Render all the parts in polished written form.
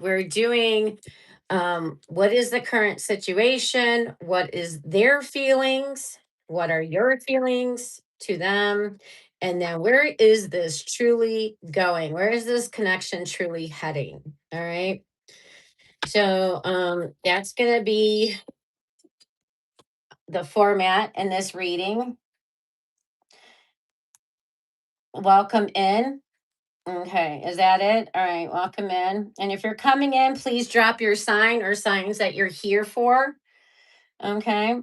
we're doing what is the current situation? What is their feelings? What are your feelings to them? And then where is this truly going? Where is this connection truly heading? All right. So that's going to be the format in this reading. Welcome in. Okay, is that it? All right, welcome in. And if you're coming in, please drop your sign or signs that you're here for. Okay.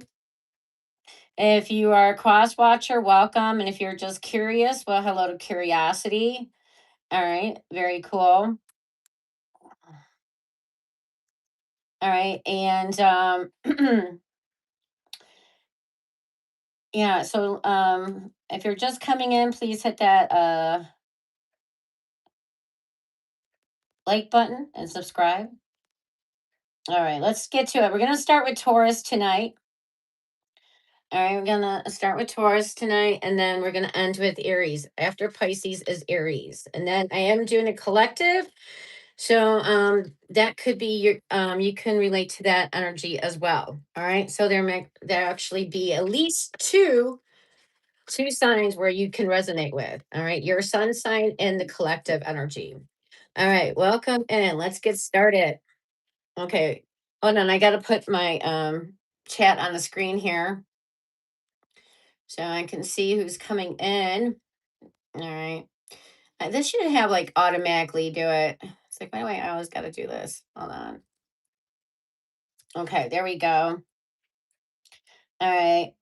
If you are a cross watcher, welcome. And if you're just curious, well, hello to curiosity. All right, very cool. All right, and yeah, so if you're just coming in, please hit that like button and subscribe. All right, let's get to it. We're going to start with Taurus tonight. All right, we're going to start with Taurus tonight, and then we're going to end with Aries. After Pisces is Aries. And then I am doing a collective. So that could be your you can relate to that energy as well. All right. So there actually be at least two signs where you can resonate with. All right. Your sun sign and the collective energy. All right. Welcome in. Let's get started. Okay. Hold on. I gotta put my chat on the screen here so I can see who's coming in. All right. This should have like automatically do it. It's like, why do I always gotta do this? Hold on. Okay, there we go. All right.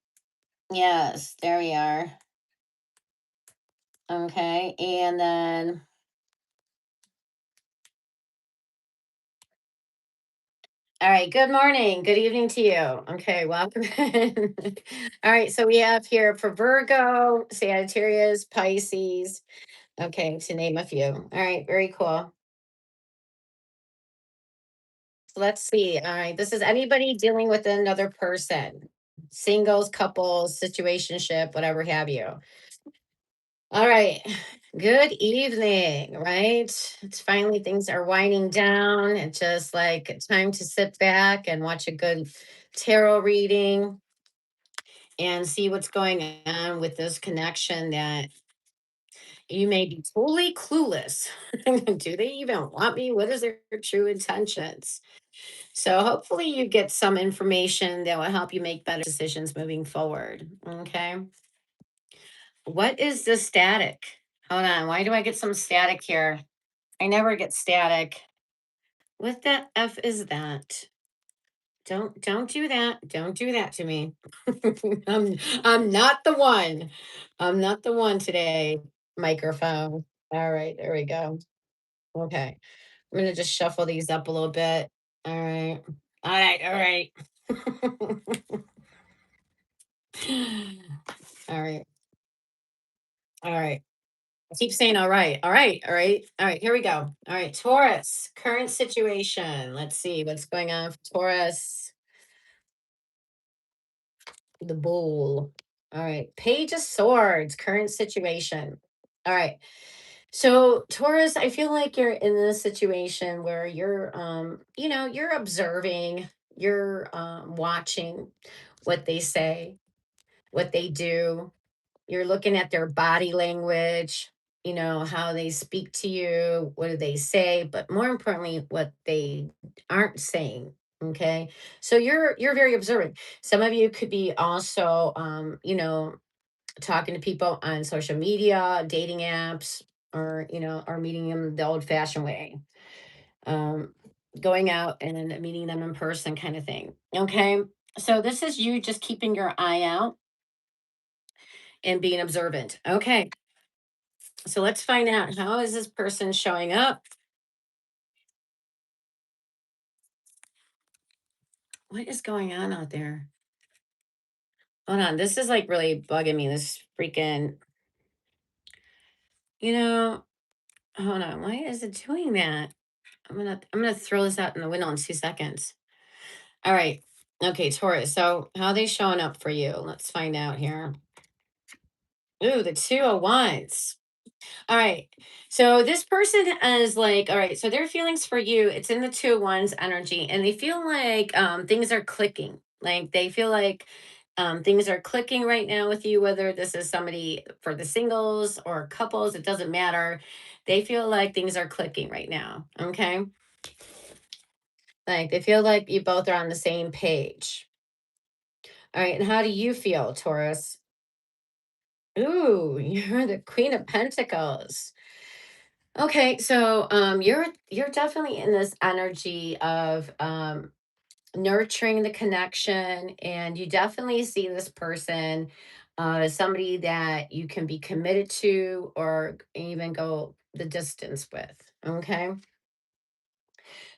Yes, there we are. Okay. And then, all right. Good morning. Good evening to you. Okay. Welcome. All right. So we have here for Virgo, Sagittarius, Pisces. Okay. To name a few. All right. Very cool. So let's see. All right. This is anybody dealing with another person, singles, couples, situationship, whatever have you. All right. Good evening, right? It's finally things are winding down. It's just like it's time to sit back and watch a good tarot reading and see what's going on with this connection that you may be totally clueless. Do they even want me? What is their true intentions? So hopefully you get some information that will help you make better decisions moving forward. Okay. What is the static? Hold on. Why do I get some static here? I never get static. What the F is that? Don't do that. Don't do that to me. I'm not the one. I'm not the one today. Microphone. All right, there we go. Okay. I'm gonna just shuffle these up a little bit. All right. All right, all right. All right. All right. Keep saying all right. All right. All right. All right. Here we go. All right. Taurus, current situation. Let's see what's going on for Taurus. The bull. All right. Page of Swords, current situation. All right. So Taurus, I feel like you're in this situation where you're you're observing, you're watching what they say, what they do. You're looking at their body language, how they speak to you, what do they say, but more importantly, what they aren't saying. Okay. So you're very observant. Some of you could be also talking to people on social media, dating apps, or meeting them the old fashioned way. Um, Going out and meeting them in person kind of thing. Okay. So this is you just keeping your eye out and being observant. Okay. So let's find out, how is this person showing up? What is going on out there? Hold on. This is like really bugging me. This freaking, you know, hold on. Why is it doing that? I'm gonna throw this out in the window in 2 seconds. All right. Okay, Taurus. So how are they showing up for you? Let's find out here. Ooh, the two of wands. All right. So this person is like, all right, so their feelings for you, it's in the two of wands energy, and they feel like things are clicking. Like they feel like things are clicking right now with you, whether this is somebody for the singles or couples, it doesn't matter. They feel like things are clicking right now. Okay. Like they feel like you both are on the same page. All right. And how do you feel, Taurus? Ooh, you're the Queen of Pentacles. Okay, so you're definitely in this energy of nurturing the connection, and you definitely see this person as somebody that you can be committed to or even go the distance with. Okay,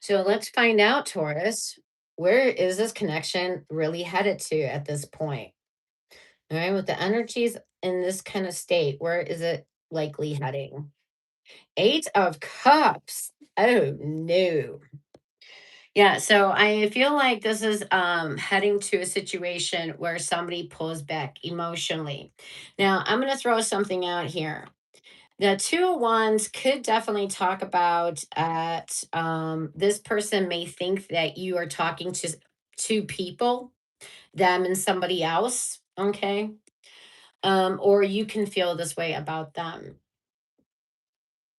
so let's find out, Taurus, where is this connection really headed to at this point? All right, with the energies in this kind of state, where is it likely heading? Eight of Cups. Oh no. Yeah, so I feel like this is heading to a situation where somebody pulls back emotionally. Now, I'm going to throw something out here. The two of wands could definitely talk about at this person may think that you are talking to two people, them and somebody else, okay? Or you can feel this way about them,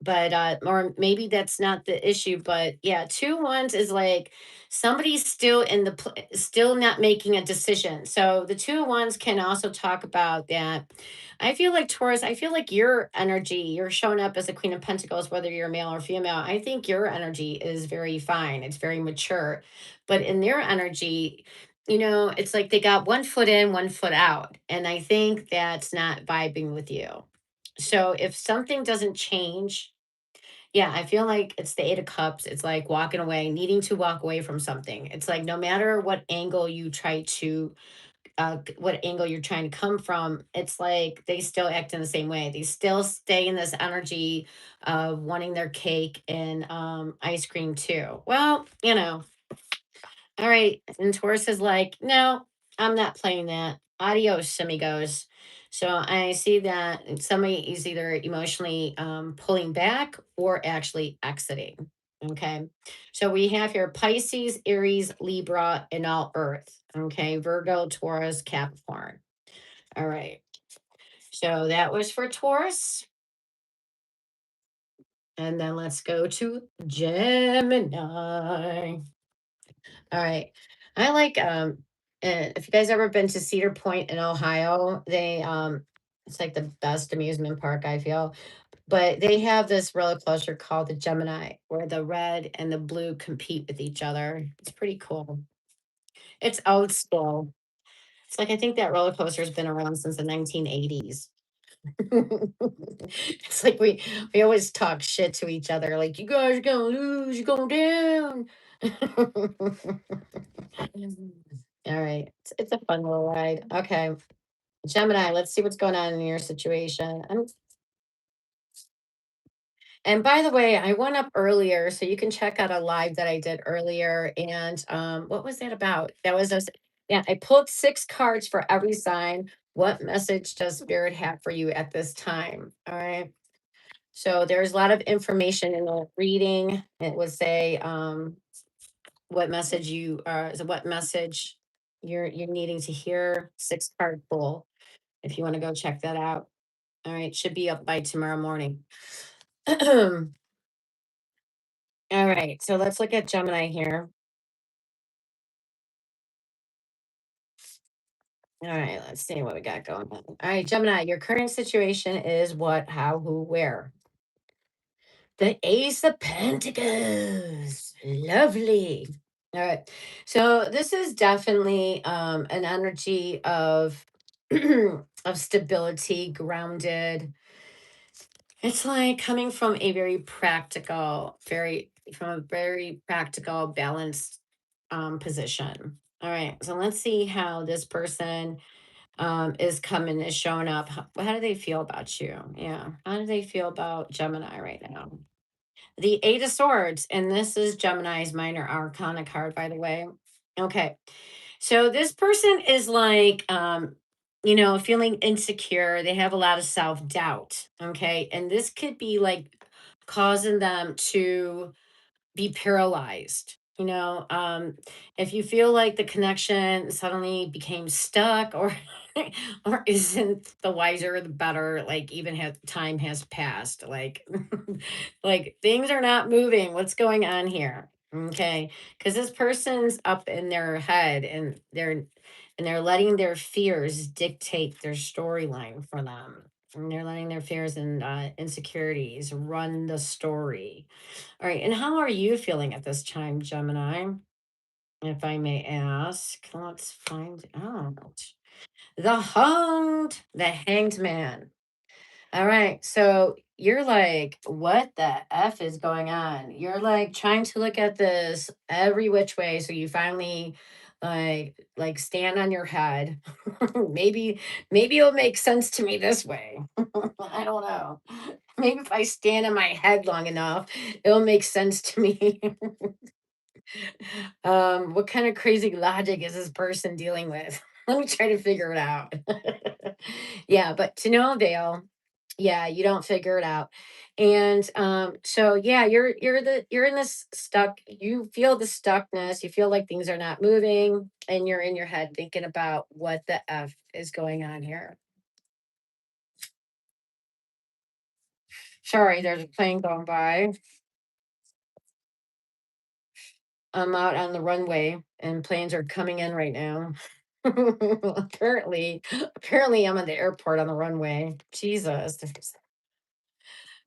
but or maybe that's not the issue, but yeah, two ones is like somebody's still in the still not making a decision. So the two ones can also talk about that. I feel like Taurus, I feel like your energy, you're showing up as a Queen of Pentacles, whether you're male or female. I think your energy is very fine, it's very mature, but in their energy, it's like they got one foot in, one foot out, and I think that's not vibing with you. So if something doesn't change, yeah, I feel like it's the 8 of cups. It's like walking away, needing to walk away from something. It's like no matter what angle you try to what angle you're trying to come from, it's like they still act in the same way. They still stay in this energy of wanting their cake and ice cream too. Well, all right. And Taurus is like, no, I'm not playing that. Adios, amigos. So I see that somebody is either emotionally pulling back or actually exiting. Okay. So we have here Pisces, Aries, Libra, and all Earth. Okay. Virgo, Taurus, Capricorn. All right. So that was for Taurus. And then let's go to Gemini. All right. I like if you guys ever been to Cedar Point in Ohio, it's like the best amusement park I feel. But they have this roller coaster called the Gemini where the red and the blue compete with each other. It's pretty cool. It's old school. It's like I think that roller coaster's been around since the 1980s. It's like we always talk shit to each other like you guys are gonna lose, you're going down. All right. It's a fun little ride. Okay. Gemini, let's see what's going on in your situation. And by the way, I went up earlier, so you can check out a live that I did earlier. And what was that about? That was us. Yeah, I pulled six cards for every sign. What message does Spirit have for you at this time? All right. So there's a lot of information in the reading. It would say what message you are, what message you're needing to hear. Six card pull. If you want to go check that out. All right, should be up by tomorrow morning. All right, so let's look at Gemini here. All right, let's see what we got going on. All right, Gemini, your current situation is what, how, who, where. The Ace of Pentacles. Lovely. All right. So this is definitely an energy of of stability, grounded. It's like coming from a very practical, balanced position. All right. So let's see how this person is coming, is showing up. How do they feel about you? Yeah. How do they feel about Gemini right now? The Eight of Swords, and this is Gemini's minor arcana card, by the way. Okay. So this person is like feeling insecure. They have a lot of self-doubt. Okay. And this could be like causing them to be paralyzed. If you feel like the connection suddenly became stuck, or or isn't the wiser the better, like even has time has passed, like like things are not moving. What's going on here? Okay. Because this person's up in their head, and they're letting their fears dictate their storyline for them. And they're letting their fears and insecurities run the story. All right. And how are you feeling at this time, Gemini? If I may ask, let's find out. The hanged man. All right. So you're like, what the F is going on? You're like trying to look at this every which way. So you finally like stand on your head. Maybe it'll make sense to me this way. I don't know. Maybe if I stand on my head long enough, it'll make sense to me. What kind of crazy logic is this person dealing with? Let me try to figure it out. Yeah, but to no avail. Yeah, you don't figure it out. And so yeah, you're in this stuck, you feel the stuckness, you feel like things are not moving, and you're in your head thinking about what the F is going on here. Sorry, there's a plane going by. I'm out on the runway and planes are coming in right now. apparently I'm at the airport on the runway. Jesus.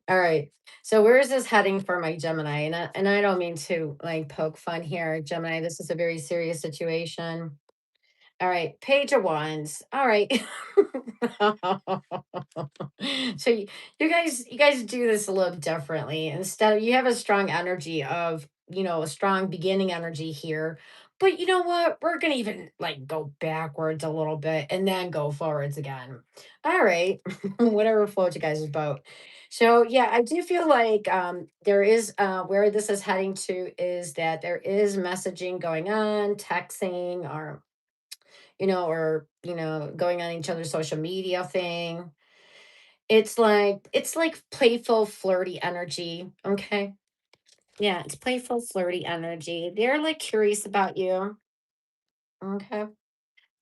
All right. So where is this heading for my Gemini? And I don't mean to like poke fun here, Gemini. This is a very serious situation. All right, page of wands. All right. So you guys do this a little differently. Instead of, you have a strong energy of, a strong beginning energy here. But you know what? We're gonna even like go backwards a little bit and then go forwards again. All right. Whatever floats you guys' boat. So yeah, I do feel like there is where this is heading to is that there is messaging going on, texting, or going on each other's social media thing. It's like playful, flirty energy. Okay. Yeah, it's playful, flirty energy. They're like curious about you. Okay.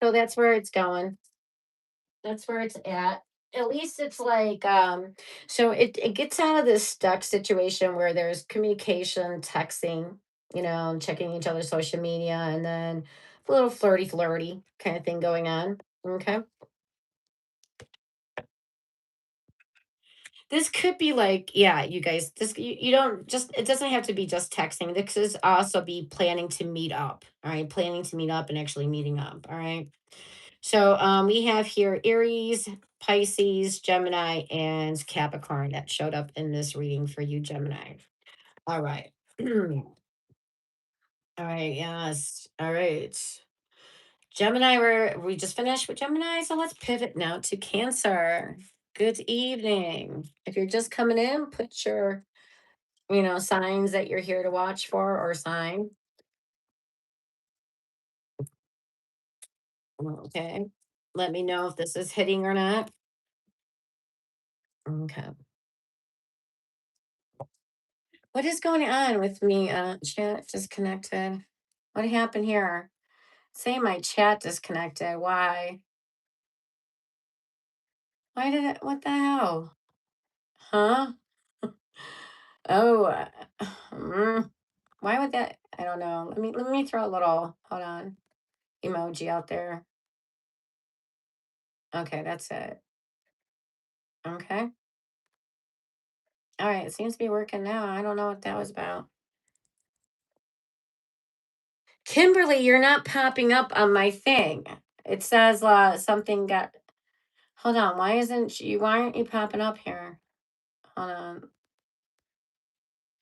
So that's where it's going. That's where it's at. At least it's like so it gets out of this stuck situation where there's communication, texting, checking each other's social media, and then a little flirty kind of thing going on. Okay. This could be like, yeah, you guys, you don't just, it doesn't have to be just texting. This is also be planning to meet up. All right. Planning to meet up and actually meeting up. All right. So we have here Aries, Pisces, Gemini, and Capricorn that showed up in this reading for you, Gemini. All right. All right. Yes. All right. Gemini, we just finished with Gemini. So let's pivot now to Cancer. Good evening. If you're just coming in, put your signs that you're here to watch for or sign. Okay. Let me know if this is hitting or not. Okay. What is going on with me? Chat disconnected. What happened here? Say my chat disconnected. Why? Why did it? What the hell? Huh? Oh, why would that? I don't know. Let me throw a little. Hold on. Emoji out there. Okay, that's it. Okay. All right. It seems to be working now. I don't know what that was about. Kimberly, you're not popping up on my thing. It says something got. Hold on. Why aren't you popping up here? Hold on.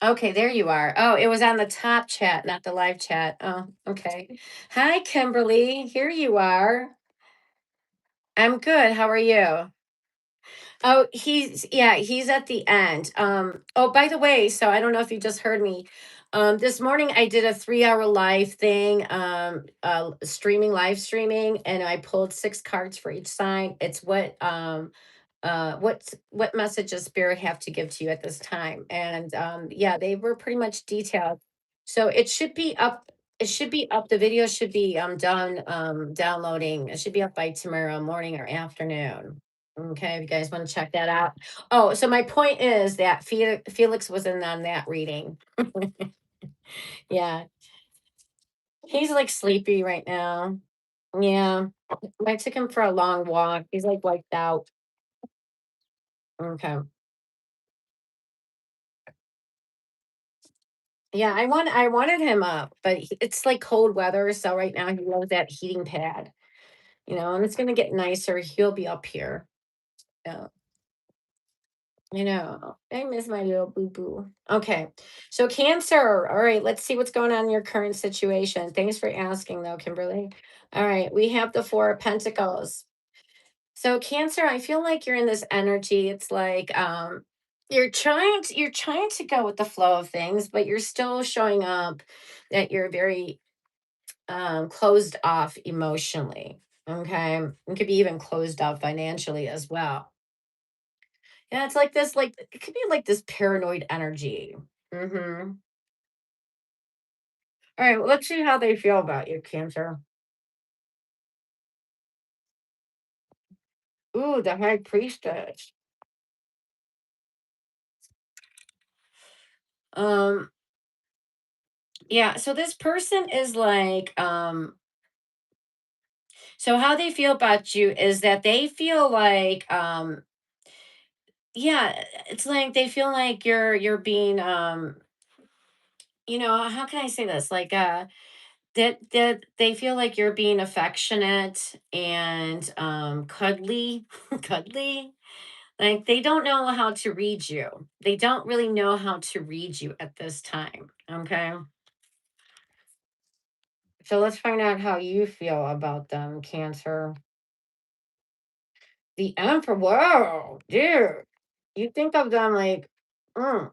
Okay, there you are. Oh, it was on the top chat, not the live chat. Oh, okay. Hi, Kimberly. Here you are. I'm good. How are you? Oh, he's at the end. Oh, by the way, so I don't know if you just heard me. This morning I did a 3 hour live thing, live streaming, and I pulled 6 cards for each sign. It's what messages spirit have to give to you at this time. And yeah, they were pretty much detailed. So it should be up. The video should be done downloading. It should be up by tomorrow morning or afternoon. Okay, if you guys want to check that out. Oh, so my point is that Felix was in on that reading. Yeah, he's like sleepy right now. Yeah, I took him for a long walk. He's like wiped out. Okay. Yeah, I wanted him up, but it's like cold weather, so right now he loves that heating pad, and it's gonna get nicer. He'll be up here. Yeah, I miss my little boo boo. Okay, so Cancer. All right, let's see what's going on in your current situation. Thanks for asking, though, Kimberly. All right, we have the Four of Pentacles. So Cancer, I feel like you're in this energy. It's like you're trying to go with the flow of things, but you're still showing up that you're very closed off emotionally. Okay. It could be even closed off financially as well. Yeah, it's like this, like it could be like this paranoid energy. Mm-hmm. All right, well, let's see how they feel about you, Cancer. Ooh, the High Priestess. Um, yeah, so this person is like, so how they feel about you is that they feel like, yeah, it's like they feel like you're being, how can I say this? Like, that they feel like you're being affectionate and cuddly, cuddly. Like they don't know how to read you. They don't really know how to read you at this time. Okay. So let's find out how you feel about them, Cancer. The Emperor. Whoa, dude. You think of them like, mm.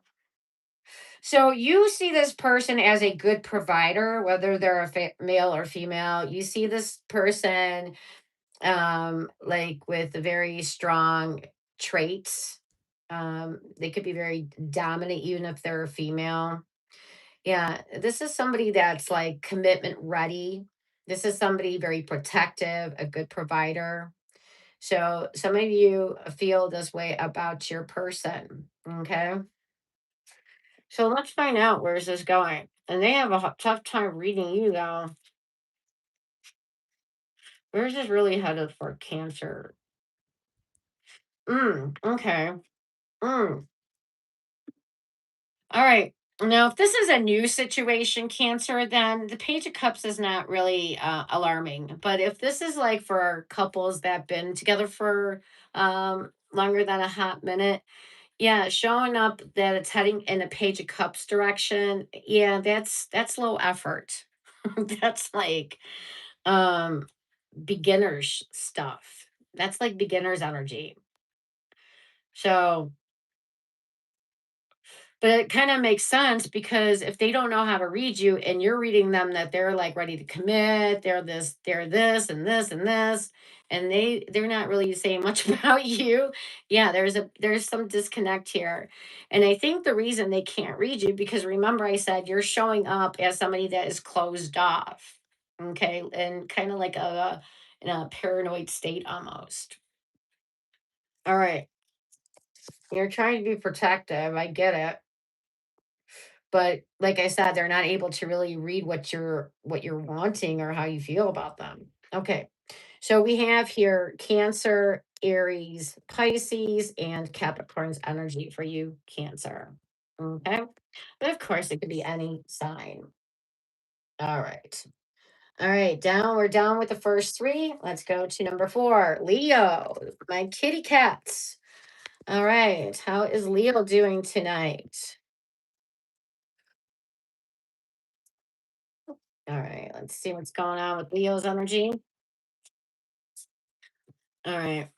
So you see this person as a good provider, whether they're a male or female. You see this person like with very strong traits. They could be very dominant even if they're a female. Yeah, this is somebody that's like commitment ready. This is somebody very protective, a good provider. So some of you feel this way about your person. Okay. So let's find out where's this going. And they have a tough time reading you though. Where's this really headed for Cancer? Okay. Mm. All right. Now, if this is a new situation, Cancer, then the Page of Cups is not really alarming. But if this is like for couples that have been together for longer than a hot minute, yeah, showing up that it's heading in a Page of Cups direction, yeah, that's low effort. That's like um beginners stuff. That's like beginners energy. So but it kind of makes sense because if they don't know how to read you and you're reading them that they're like ready to commit, they're this and this and this, and they're not really saying much about you. Yeah, there's some disconnect here. And I think the reason they can't read you because remember I said you're showing up as somebody that is closed off. Okay, and kind of like in a paranoid state almost. All right. You're trying to be protective. I get it. But like I said, they're not able to really read what you're wanting or how you feel about them. Okay. So we have here Cancer, Aries, Pisces, and Capricorn's energy for you, Cancer. Okay. But of course, it could be any sign. All right. All right. We're down with the first three. Let's go to number four, Leo, my kitty cats. All right. How is Leo doing tonight? All right. Let's see what's going on with Leo's energy. All right.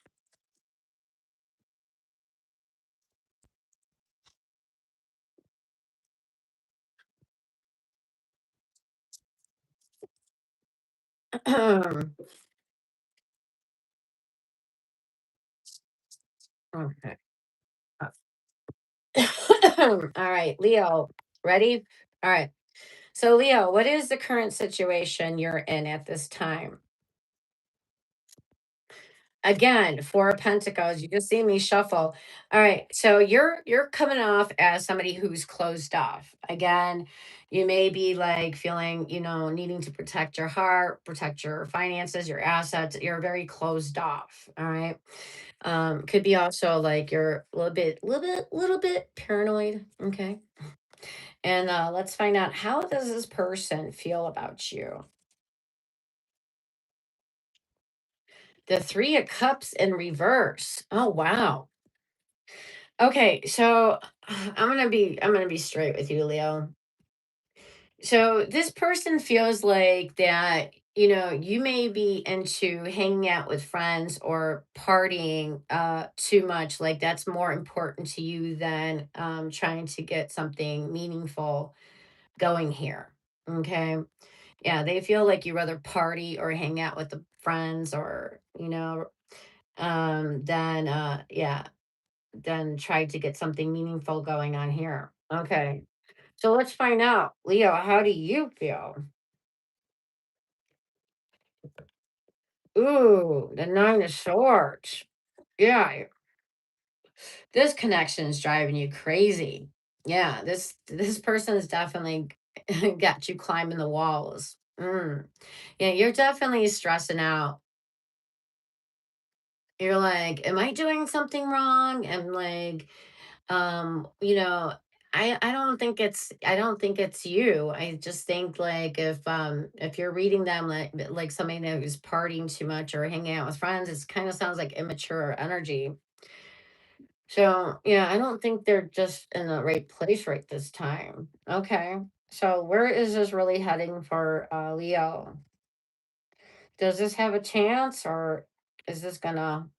Okay. All right, Leo, ready? All right. So, Leo, what is the current situation you're in at this time? Again, Four of Pentacles. You just see me shuffle. All right. So you're coming off as somebody who's closed off. Again, you may be like feeling, needing to protect your heart, protect your finances, your assets. You're very closed off. All right. Could be also like you're a little bit paranoid. Okay. And let's find out, how does this person feel about you? The Three of Cups in reverse. Oh wow. Okay, so I'm gonna be straight with you, Leo. So this person feels like that, you may be into hanging out with friends or partying too much. Like that's more important to you than trying to get something meaningful going here. Okay. Yeah, they feel like you rather party or hang out with the friends or, than than try to get something meaningful going on here. Okay. So let's find out. Leo, how do you feel? Ooh, the Nine of Swords. Yeah, this connection is driving you crazy. Yeah, this person has definitely got you climbing the walls. Yeah, you're definitely stressing out. You're like, am I doing something wrong? And like, you know, I don't think it's you. I just think like if you're reading them like somebody that who's partying too much or hanging out with friends, it kind of sounds like immature energy. So yeah, I don't think they're just in the right place right this time. Okay. So where is this really heading for Leo? Does this have a chance, or is this gonna,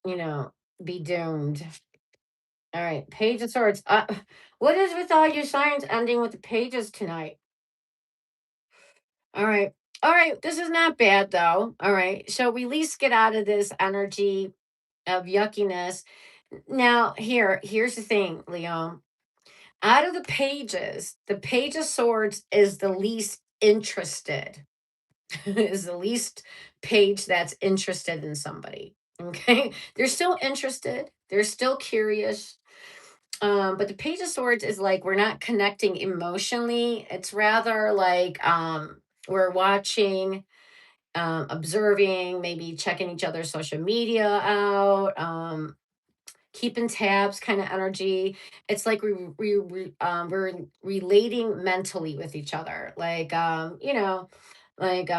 you know, be doomed? All right, Page of Swords. What is with all your signs ending with the pages tonight? All right. All right. This is not bad though. All right. So we at least get out of this energy of yuckiness. Now, here's the thing, Leo. Out of the Page of Swords is the least interested, is the least page that's interested in somebody. Okay. They're still interested, they're still curious. But the Page of Swords is like we're not connecting emotionally. It's rather like we're watching, observing, maybe checking each other's social media out, keeping tabs kind of energy. It's like we're relating mentally with each other. Like like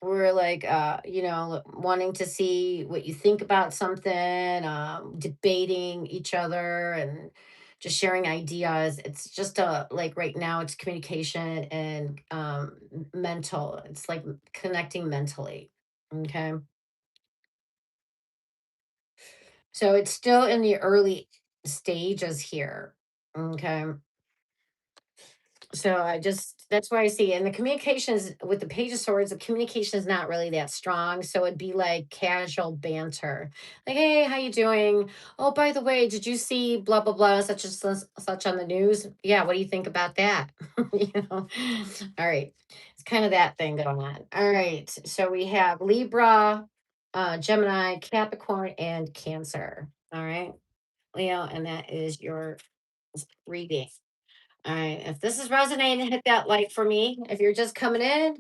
we're like wanting to see what you think about something, debating each other and just sharing ideas. It's just a like right now it's communication and mental. It's like connecting mentally. Okay. So it's still in the early stages here. Okay. So that's why I see, and the communications with the Page of Swords, the communication is not really that strong. So it'd be like casual banter. Like, hey, how you doing? Oh, by the way, did you see blah blah blah such and such on the news? Yeah, what do you think about that? All right. It's kind of that thing going on. All right. So we have Libra, Gemini, Capricorn, and Cancer. All right. Leo, and that is your reading. All right. If this is resonating, hit that like for me. If you're just coming in,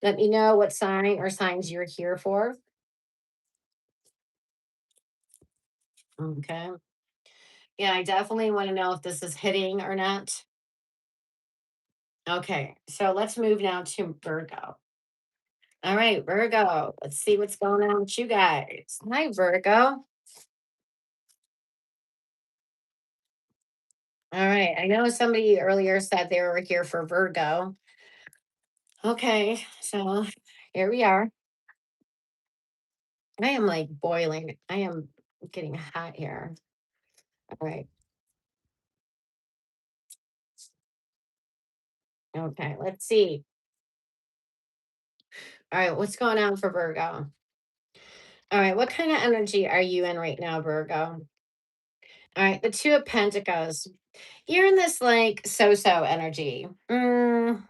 let me know what sign or signs you're here for. Okay. Yeah, I definitely want to know if this is hitting or not. Okay. So let's move now to Virgo. All right, Virgo. Let's see what's going on with you guys. Hi, Virgo. All right. I know somebody earlier said they were here for Virgo. Okay. So here we are. I am like boiling. I am getting hot here. All right. Okay, let's see. All right, what's going on for Virgo? All right, what kind of energy are you in right now, Virgo? All right, the Two of Pentacles. You're in this like so-so energy. You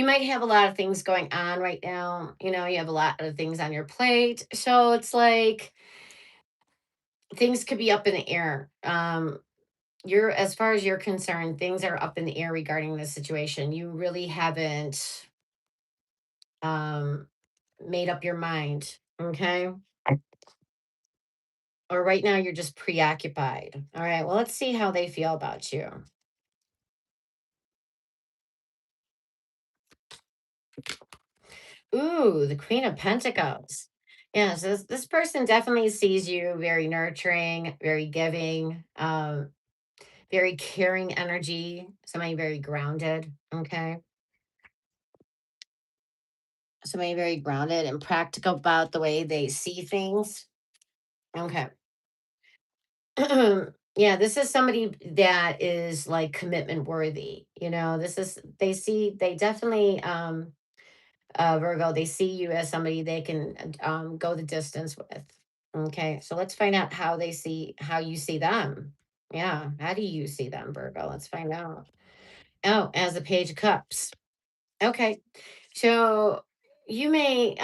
might have a lot of things going on right now. You have a lot of things on your plate. So it's like things could be up in the air. You're as far as you're concerned, things are up in the air regarding this situation. You really haven't um made up your mind. Okay. Or right now you're just preoccupied. All right. Well, let's see how they feel about you. Ooh, the Queen of Pentacles. Yes, this person definitely sees you very nurturing, very giving, very caring energy, somebody very grounded. Okay. Somebody very grounded and practical about the way they see things. Okay. Yeah, this is somebody that is like commitment worthy. They definitely Virgo, they see you as somebody they can go the distance with. Okay, so let's find out how you see them. Yeah, how do you see them, Virgo? Let's find out. Oh, as a Page of Cups. Okay, so you may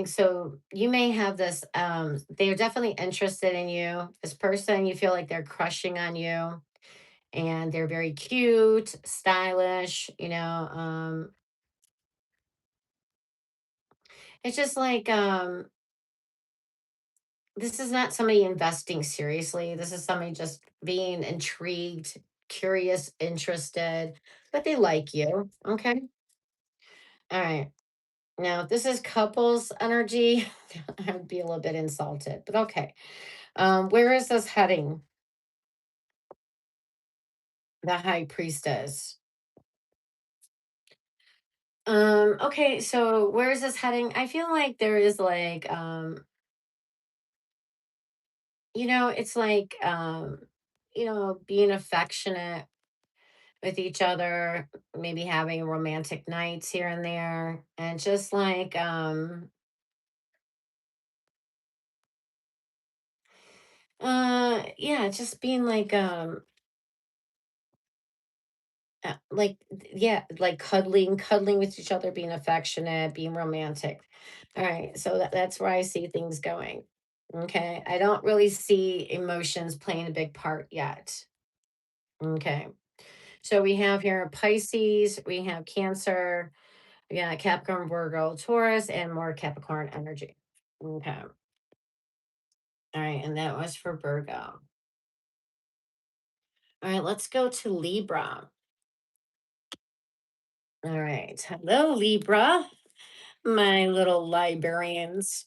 so you may have this. They're definitely interested in you. This person, you feel like they're crushing on you, and they're very cute, stylish. It's just like this is not somebody investing seriously. This is somebody just being intrigued, curious, interested, but they like you. Okay. All right. Now, if this is couples energy, I would be a little bit insulted, but okay. Where is this heading? The High Priestess. Okay, so where is this heading? I feel like there is like it's like being affectionate with each other, maybe having romantic nights here and there, and just like yeah, just being yeah, like cuddling with each other, being affectionate, being romantic. All right, so that's where I see things going. Okay, I don't really see emotions playing a big part yet. Okay, so we have here Pisces, we have Cancer, we got Capricorn, Virgo, Taurus, and more Capricorn energy. Okay. All right, and that was for Virgo. All right, let's go to Libra. All right. Hello, Libra, my little librarians.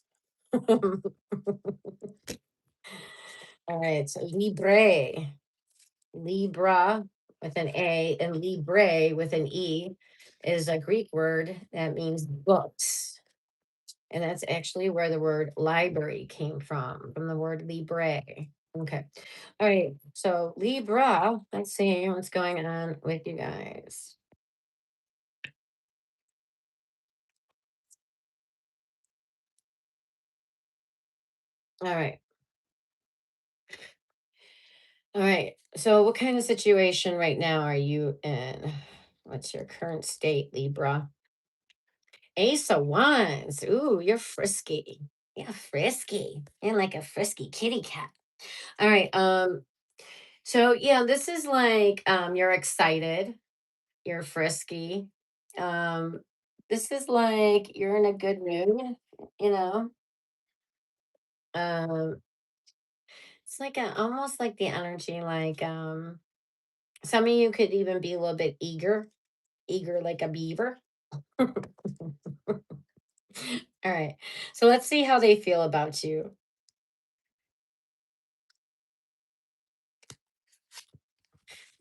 All right, so Libra with an A and Libre with an E is a Greek word that means books. And that's actually where the word library came from the word libre. Okay. All right. So Libra, let's see what's going on with you guys. All right. All right. So what kind of situation right now are you in? What's your current state, Libra? Ace of Wands. Ooh, you're frisky. You're frisky. You're like a frisky kitty cat. All right. So yeah, this is like you're excited, you're frisky. Um, this is like you're in a good mood, you know. Um, it's like almost like the energy, like some of you could even be a little bit eager like a beaver. All right. So let's see how they feel about you.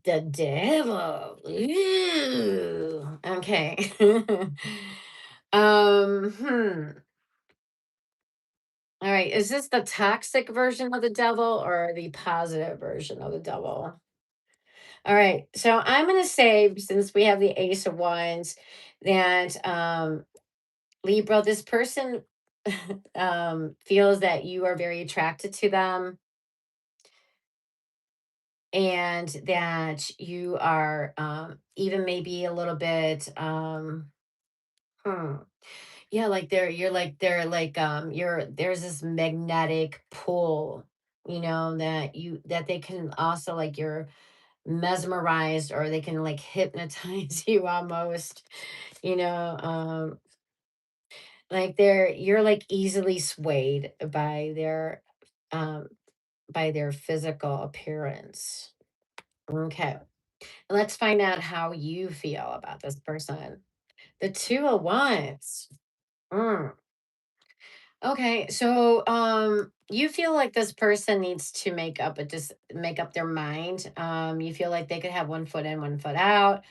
The devil. Ooh. Okay. Hmm. All right. Is this the toxic version of the devil or the positive version of the devil? All right. So I'm going to say, since we have the Ace of Wands, that Libra, this person feels that you are very attracted to them and that you are even maybe a little bit, hmm, yeah, like they're like, there's this magnetic pull, that they can also, like, you're mesmerized, or they can like hypnotize you almost, you know, like you're like easily swayed um by their physical appearance. Okay. Let's find out how you feel about this person. The two of wands. Mm. Okay, so you feel like this person needs to make up their mind. You feel like they could have one foot in, one foot out.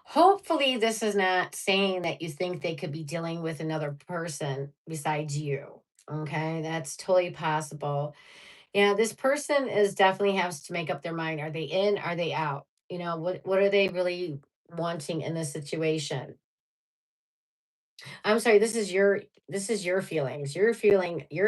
Hopefully, this is not saying that you think they could be dealing with another person besides you. Okay, that's totally possible. Yeah, this person is definitely has to make up their mind. Are they in? Are they out? What are they really wanting in this situation? I'm sorry, this is your feelings. You're feeling you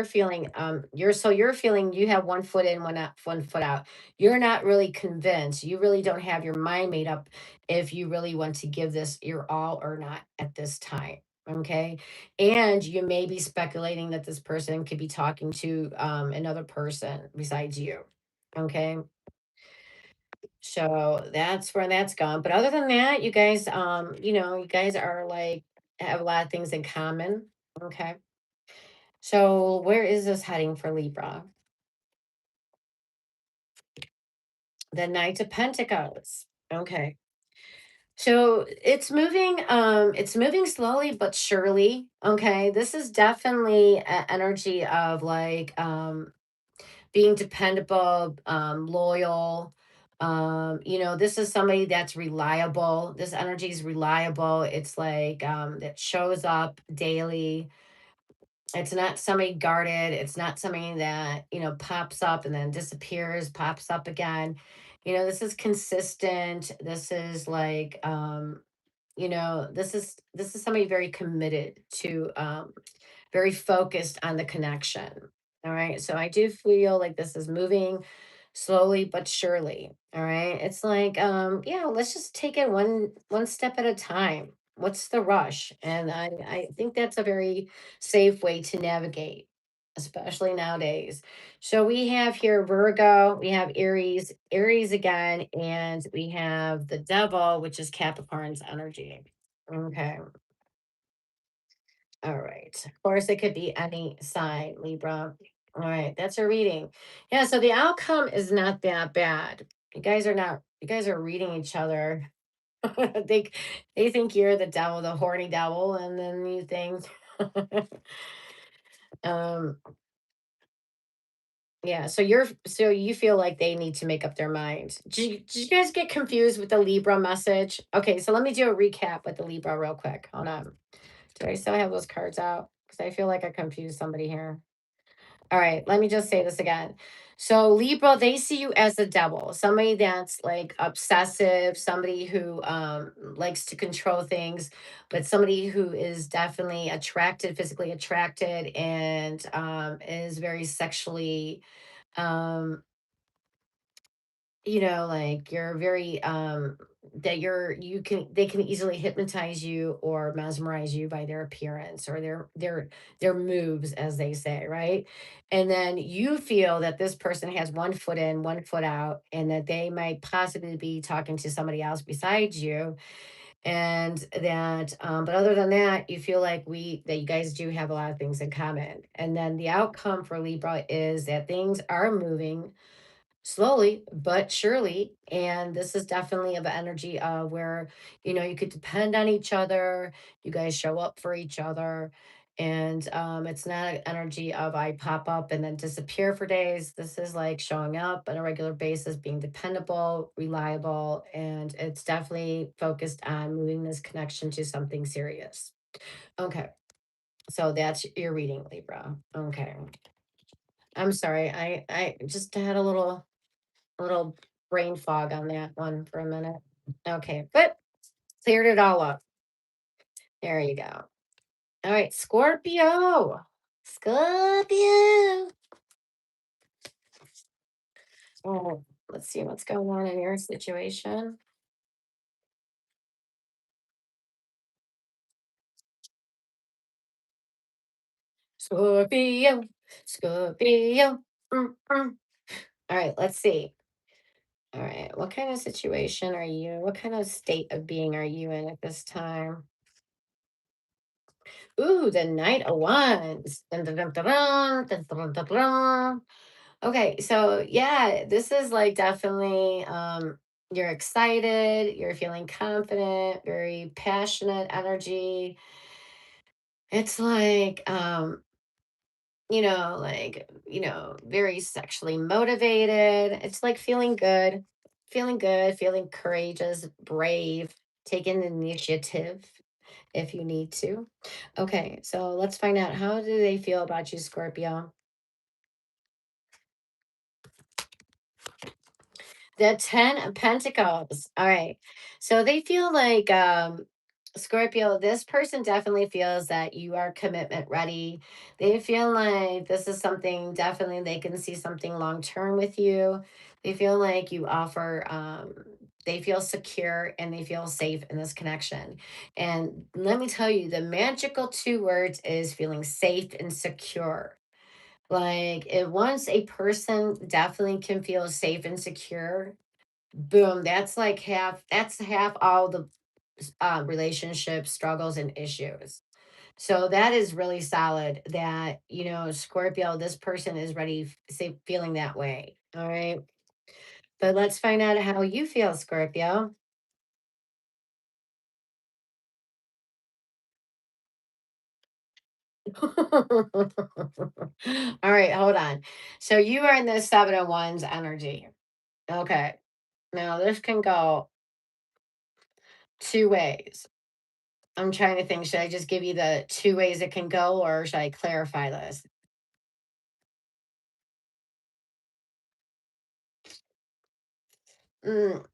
have one foot in, one foot out. You're not really convinced. You really don't have your mind made up if you really want to give this your all or not at this time. Okay. And you may be speculating that this person could be talking to another person besides you. Okay. So that's where that's gone. But other than that, you guys are like have a lot of things in common. Okay. So where is this heading for Libra? The Knight of Pentacles. Okay. So it's moving slowly but surely. Okay. This is definitely an energy of like being dependable, loyal. This is somebody that's reliable. This energy is reliable. It's like that shows up daily. It's not somebody guarded. It's not somebody that, pops up and then disappears, pops up again. This is consistent. This is like, this is somebody very committed to very focused on the connection. All right. So I do feel like this is moving slowly but surely. All right. It's like, yeah, let's just take it one step at a time. What's the rush? And I think that's a very safe way to navigate, especially nowadays. So we have here Virgo, we have Aries again, and we have the devil, which is Capricorn's energy. Okay. All right. Of course, it could be any sign, Libra. All right, that's a reading. Yeah, so the outcome is not that bad. You guys are reading each other. they they think you're the devil, the horny devil, and then you think um yeah, so you feel like they need to make up their mind. Did you guys get confused with the Libra message? Okay, so let me do a recap with the Libra real quick. Hold on. Do I still have those cards out? Because I feel like I confused somebody here. All right, let me just say this again. So Libra, they see you as the devil, somebody that's like obsessive, somebody who likes to control things, but somebody who is definitely attracted, physically attracted, and is very sexually um like you're very that you can they can easily hypnotize you or mesmerize you by their appearance or their moves, as they say, right? And then you feel that this person has one foot in, one foot out, and that they might possibly be talking to somebody else besides you. And that but other than that, you feel like we that you guys do have a lot of things in common. And then the outcome for Libra is that things are moving slowly but surely, and this is definitely of energy where you could depend on each other. You guys show up for each other, and it's not an energy of I pop up and then disappear for days. This is like showing up on a regular basis, being dependable, reliable, and it's definitely focused on moving this connection to something serious. Okay, so that's your reading, Libra. Okay. I'm sorry, I just had a little brain fog on that one for a minute. Okay, but cleared it all up. There you go. All right, Scorpio. Scorpio. Oh, let's see what's going on in your situation. Scorpio. Scorpio. Mm. All right, let's see. All right, what kind of situation are you? What kind of state of being are you in at this time? Ooh, the Knight of Wands. Dun, dun, dun, dun, dun, dun, dun, dun, dun. Okay, so yeah, this is like definitely you're excited, you're feeling confident, very passionate energy. It's like very sexually motivated. It's like feeling good, feeling courageous, brave, taking initiative if you need to. Okay, so let's find out, how do they feel about you, Scorpio? The 10 of Pentacles. All right. So they feel like Scorpio, this person definitely feels that you are commitment ready. They feel like this is something definitely they can see something long term with you. They feel like you offer they feel secure and they feel safe in this connection. And let me tell you, the magical two words is feeling safe and secure. Like, if once a person definitely can feel safe and secure, boom, that's half all the relationship struggles and issues. So that is really solid that, Scorpio, this person is ready, say, feeling that way. All right. But let's find out how you feel, Scorpio. All right, hold on. So you are in the 7 of Wands energy. Okay. Now this can go two ways. I'm trying to think, should I just give you the two ways it can go, or should I clarify this? Mm,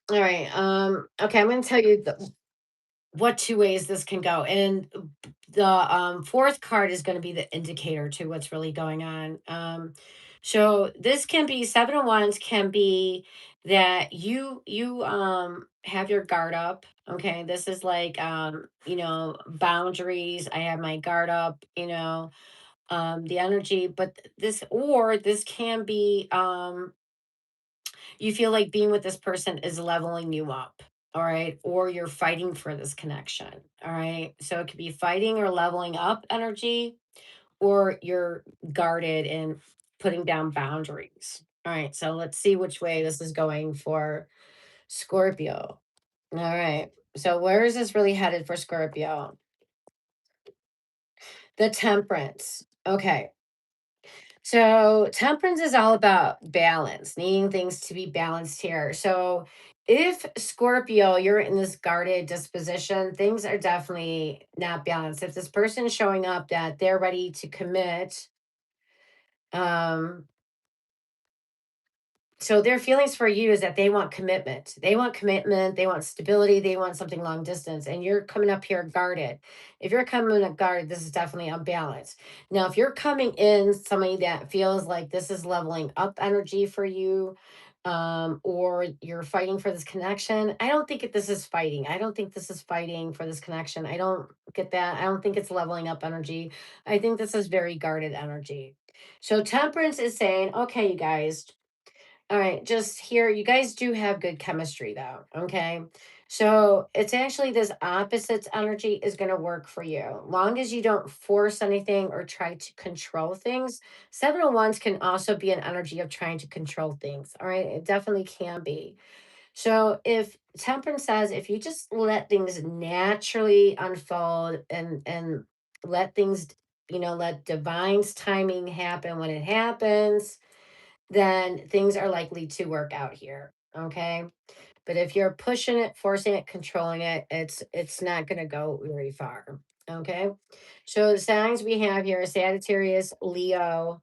all right. Okay, I'm going to tell you what two ways this can go. And the fourth card is going to be the indicator to what's really going on. So this can be 7 of Wands, can be that you have your guard up. Okay, this is like boundaries. I have my guard up. The energy, but this can be you feel like being with this person is leveling you up, all right, or you're fighting for this connection, all right. So it could be fighting or leveling up energy, or you're guarded and putting down boundaries. All right, so let's see which way this is going for Scorpio. All right, so where is this really headed for Scorpio? The Temperance. Okay. So, temperance is all about balance, needing things to be balanced here. So, if Scorpio, you're in this guarded disposition, things are definitely not balanced. If this person is showing up that they're ready to commit, um, so their feelings for you is that they want commitment. They want commitment, they want stability, they want something long distance, and you're coming up here guarded. If you're coming up guarded, this is definitely unbalanced. Now, if you're coming in somebody that feels like this is leveling up energy for you, or you're fighting for this connection, I don't think this is fighting. I don't think this is fighting for this connection. I don't get that. I don't think it's leveling up energy. I think this is very guarded energy. So temperance is saying, okay, you guys, all right, just here, you guys do have good chemistry though. Okay. So it's actually this opposites energy is going to work for you. Long as you don't force anything or try to control things. 7 of Wands can also be an energy of trying to control things. All right. It definitely can be. So if Temperance says, if you just let things naturally unfold and let things, let divine's timing happen when it happens, then things are likely to work out here. Okay. But if you're pushing it, forcing it, controlling it, it's not going to go very far. Okay. So the signs we have here are Sagittarius, Leo,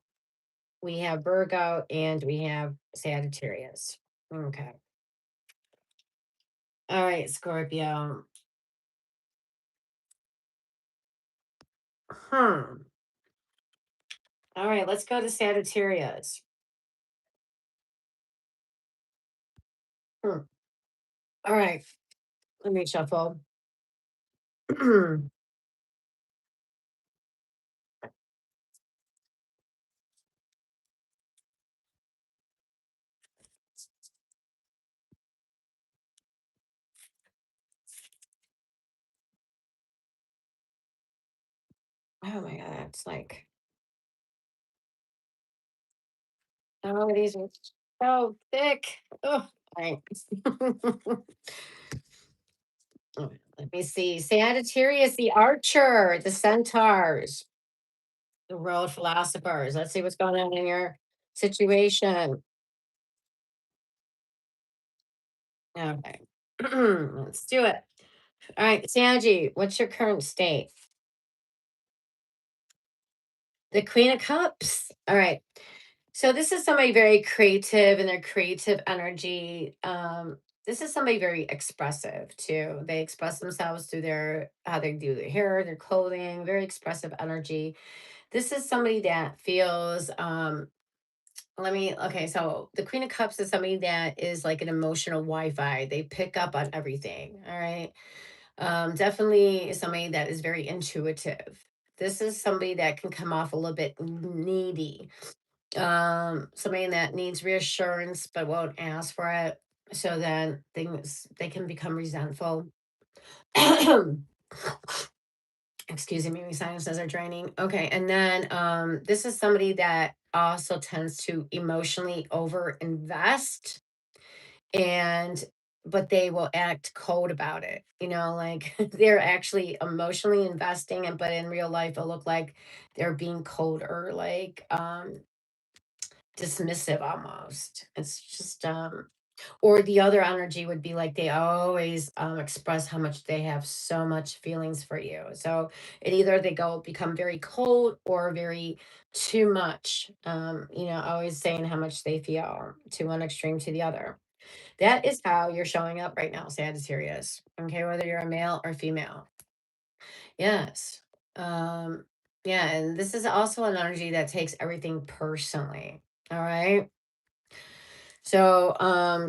we have Virgo, and we have Sagittarius. Okay. All right, Scorpio. Hmm. All right, let's go to Sagittarius. Hmm. All right, let me shuffle. Oh my god, it's like, oh, these are so thick. Oh, all right. Let me see. Sagittarius, the Archer, the Centaurs, the Road Philosophers. Let's see what's going on in your situation. Okay. Let's do it. All right, Sanji, what's your current state? The Queen of Cups. All right. So this is somebody very creative in their creative energy. This is somebody very expressive too. They express themselves through their how they do their hair, their clothing, very expressive energy. This is somebody that feels okay, so the Queen of Cups is somebody that is like an emotional Wi-Fi. They pick up on everything. All right. Definitely somebody that is very intuitive. This is somebody that can come off a little bit needy, somebody that needs reassurance but won't ask for it, so then things they can become resentful. Excuse me, my sinuses are draining. Okay, and then this is somebody that also tends to emotionally over invest, and but they will act cold about it, like they're actually emotionally investing, and but in real life it'll look like they're being cold or like dismissive almost. It's just or the other energy would be like they always express how much they have so much feelings for you. So it either they go become very cold or very too much, always saying how much they feel to one extreme to the other. That is how you're showing up right now, Sagittarius. Okay, whether you're a male or female. Yes. Um, yeah, and this is also an energy that takes everything personally. All right. So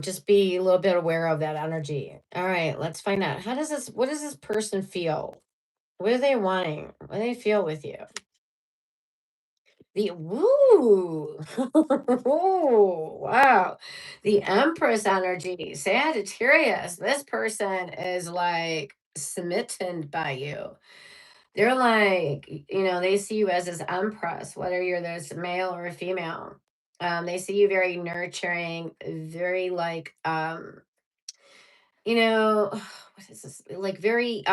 just be a little bit aware of that energy. All right, let's find out. What does this person feel? What are they wanting? What do they feel with you? The woo. Ooh, wow. The Empress energy. Sagittarius. This person is like smitten by you. They're like, they see you as this Empress, whether you're this male or a female. They see you very nurturing, very like what is this? Like very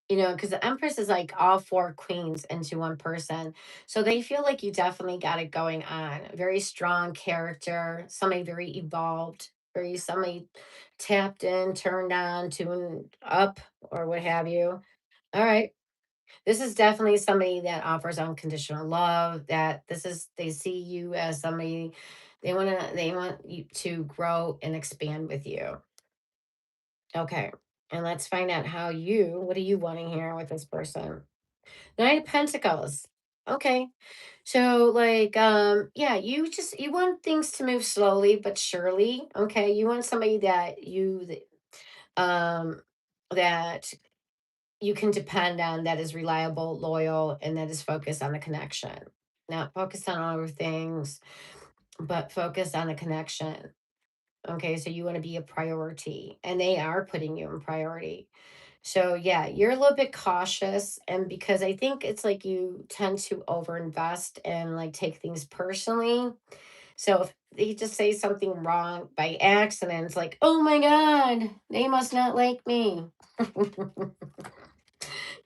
because the Empress is like all four queens into one person. So they feel like you definitely got it going on. Very strong character, somebody very evolved, very somebody tapped in, turned on, tuned up, or what have you. All right. This is definitely somebody that offers unconditional love. That they see you as somebody they want you to grow and expand with you. Okay. And let's find out what are you wanting here with this person? Nine of Pentacles. Okay. So like yeah, you want things to move slowly but surely. Okay. You want somebody um that you can depend on, that is reliable, loyal, and that is focused on the connection. Not focused on other things, but focused on the connection. Okay, so you want to be a priority, and they are putting you in priority. So yeah, you're a little bit cautious, and because I think it's like you tend to overinvest and like take things personally. So if they just say something wrong by accident, it's like, oh my God, they must not like me,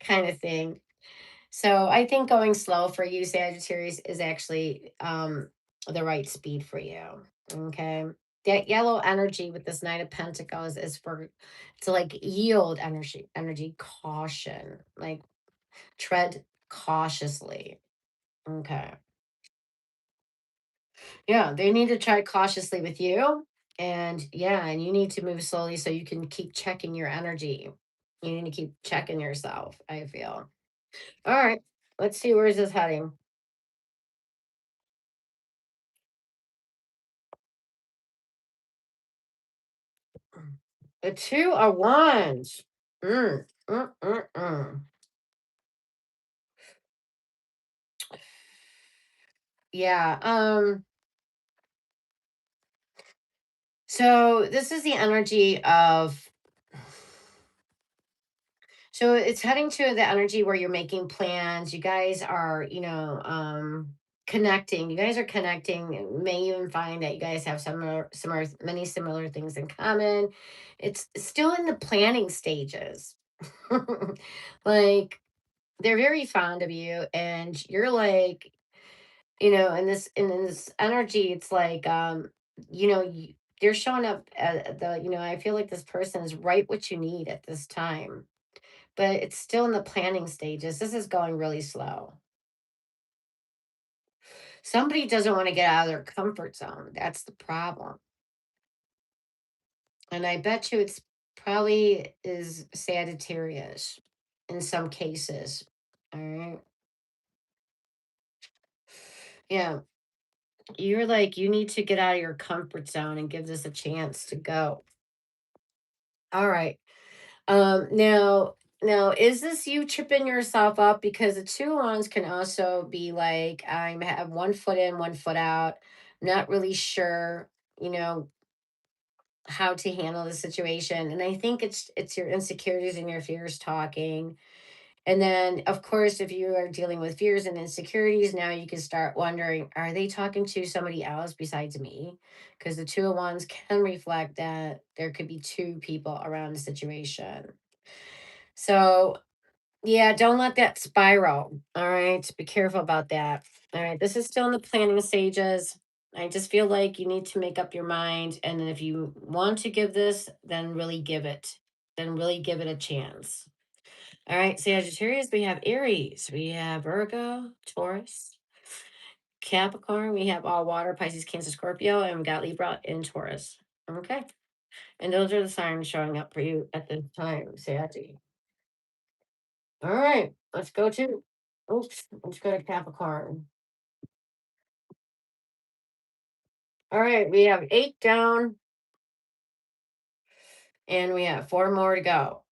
kind of thing. So I think going slow for you, Sagittarius, is actually the right speed for you. Okay. That yellow energy with this Knight of Pentacles is for to like yield energy, caution, like tread cautiously. Okay. Yeah, they need to try cautiously with you. And yeah, and you need to move slowly so you can keep checking your energy. You need to keep checking yourself, I feel. All right. Let's see, where is this heading? The two of wands. Mm, mm, mm, mm. Yeah. So this is the energy of, so it's heading to the energy where you're making plans. You guys are, connecting. You guys are connecting. You may even find that you guys have many similar things in common. It's still in the planning stages. Like, they're very fond of you, and you're like, in this energy, it's like, they're showing up at I feel like this person is right what you need at this time, but it's still in the planning stages. This is going really slow. Somebody doesn't want to get out of their comfort zone. That's the problem. And I bet you it's probably is Sagittarius in some cases. All right. Yeah. You're like, you need to get out of your comfort zone and give this a chance to go. All right. Now, is this you tripping yourself up? Because the two ones can also be like, I have one foot in, one foot out, not really sure, you know, how to handle the situation. And I think it's your insecurities and your fears talking. And then, of course, if you are dealing with fears and insecurities, now you can start wondering, are they talking to somebody else besides me? Because the two of wands can reflect that there could be two people around the situation. So, yeah, don't let that spiral. All right. Be careful about that. All right. This is still in the planning stages. I just feel like you need to make up your mind. And then if you want to give this, then really give it. Then really give it a chance. All right. Sagittarius, we have Aries, we have Virgo, Taurus, Capricorn, we have all water, Pisces, Cancer, Scorpio, and we got Libra and Taurus. Okay. And those are the signs showing up for you at this time, Saggy. All right, let's go to Capricorn. All right, we have 8 down and we have 4 more to go.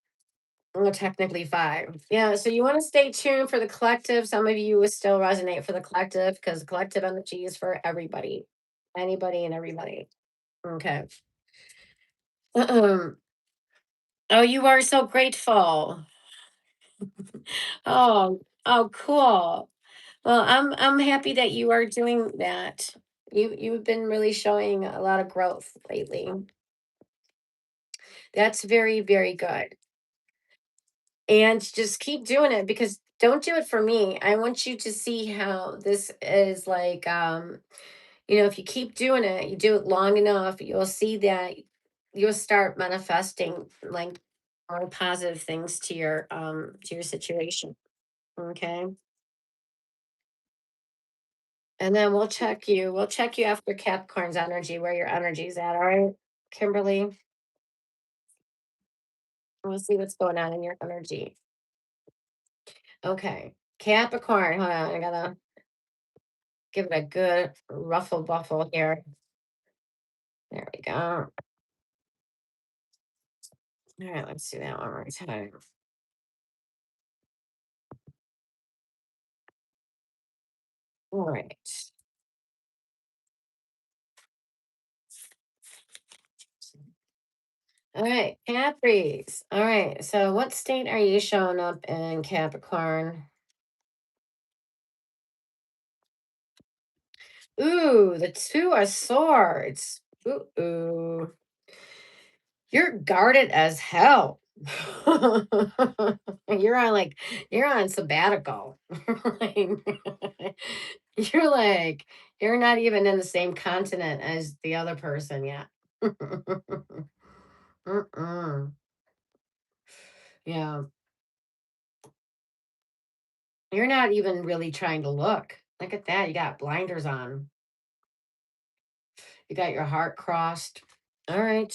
Well, technically 5. Yeah, so you want to stay tuned for the collective. Some of you will still resonate for the collective because collective energy is for everybody, anybody and everybody. Okay. Oh, you are so grateful. Oh, cool. Well, I'm happy that you are doing that. You've been really showing a lot of growth lately. That's very, very good. And just keep doing it, because don't do it for me. I want you to see how this is like, if you keep doing it, you do it long enough, you'll see that you'll start manifesting like more positive things to your situation. Okay. And then we'll check you. We'll check you after Capricorn's energy, where your energy's at. All right, Kimberly. We'll see what's going on in your energy. Okay. Capricorn. Hold on. I gotta give it a good ruffle buffle here. There we go. All right, let's do that one more time. All right. All right, Capris. All right. So what state are you showing up in, Capricorn? Ooh, the two of swords. Ooh. You're guarded as hell. You're on like you're on sabbatical. Like, you're like you're not even in the same continent as the other person yet. Mm-mm. Yeah, you're not even really trying to look. Look at that. You got blinders on. You got your heart crossed. All right.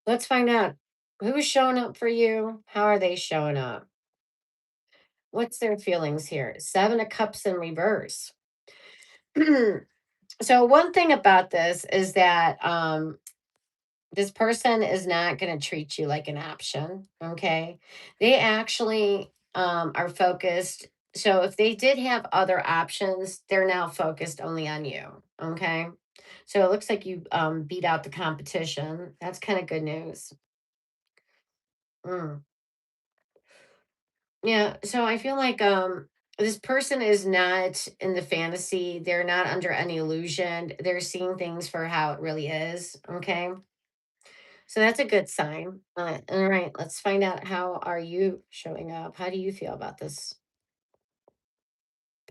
Let's find out who's showing up for you. How are they showing up? What's their feelings here? Seven of Cups in reverse. So one thing about this is that this person is not going to treat you like an option. Okay. They actually are focused. So if they did have other options, they're now focused only on you. Okay. So it looks like you beat out the competition. That's kind of good news. Mm. Yeah. So I feel like this person is not in the fantasy. They're not under any illusion. They're seeing things for how it really is. Okay. So that's a good sign. All right, let's find out how are you showing up? How do you feel about this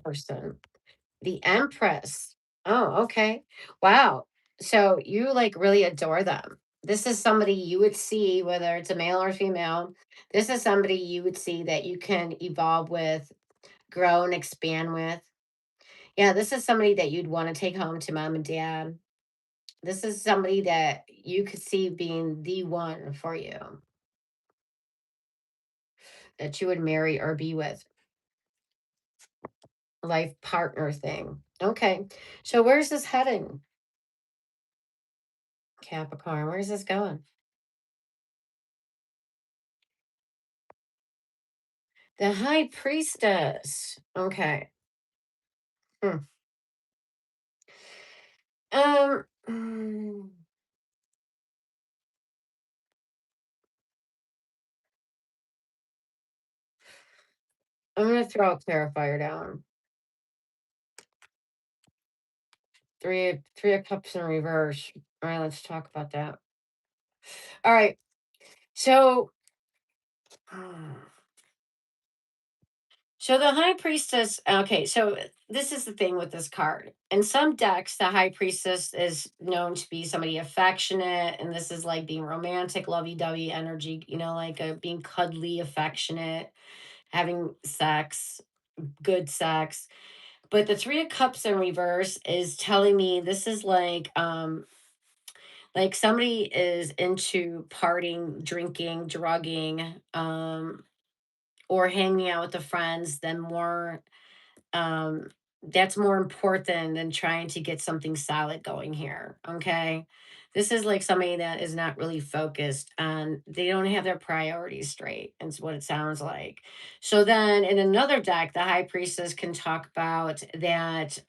person? The Empress. Oh, okay. Wow. So you like really adore them. This is somebody you would see, whether it's a male or female. This is somebody you would see that you can evolve with, grow and expand with. Yeah, this is somebody that you'd want to take home to mom and dad. This is somebody that you could see being the one for you, that you would marry or be with. Life partner thing. Okay. So where's this heading? Capricorn. Where's this going? The High Priestess. Okay. Hmm. Mm, I'm gonna throw a clarifier down. Three of Cups in reverse. All right, let's talk about that. All right. So So the high priestess, okay, so this is the thing with this card. In some decks, the high priestess is known to be somebody affectionate, and this is like being romantic, lovey-dovey energy, like being cuddly, affectionate, having sex, good sex. But the Three of Cups in reverse is telling me this is like somebody is into partying, drinking, drugging, or hanging out with the friends, then more um that's more important than trying to get something solid going here. Okay, this is like somebody that is not really focused on, they don't have their priorities straight, is what it sounds like. So then in another deck, the high priestess can talk about that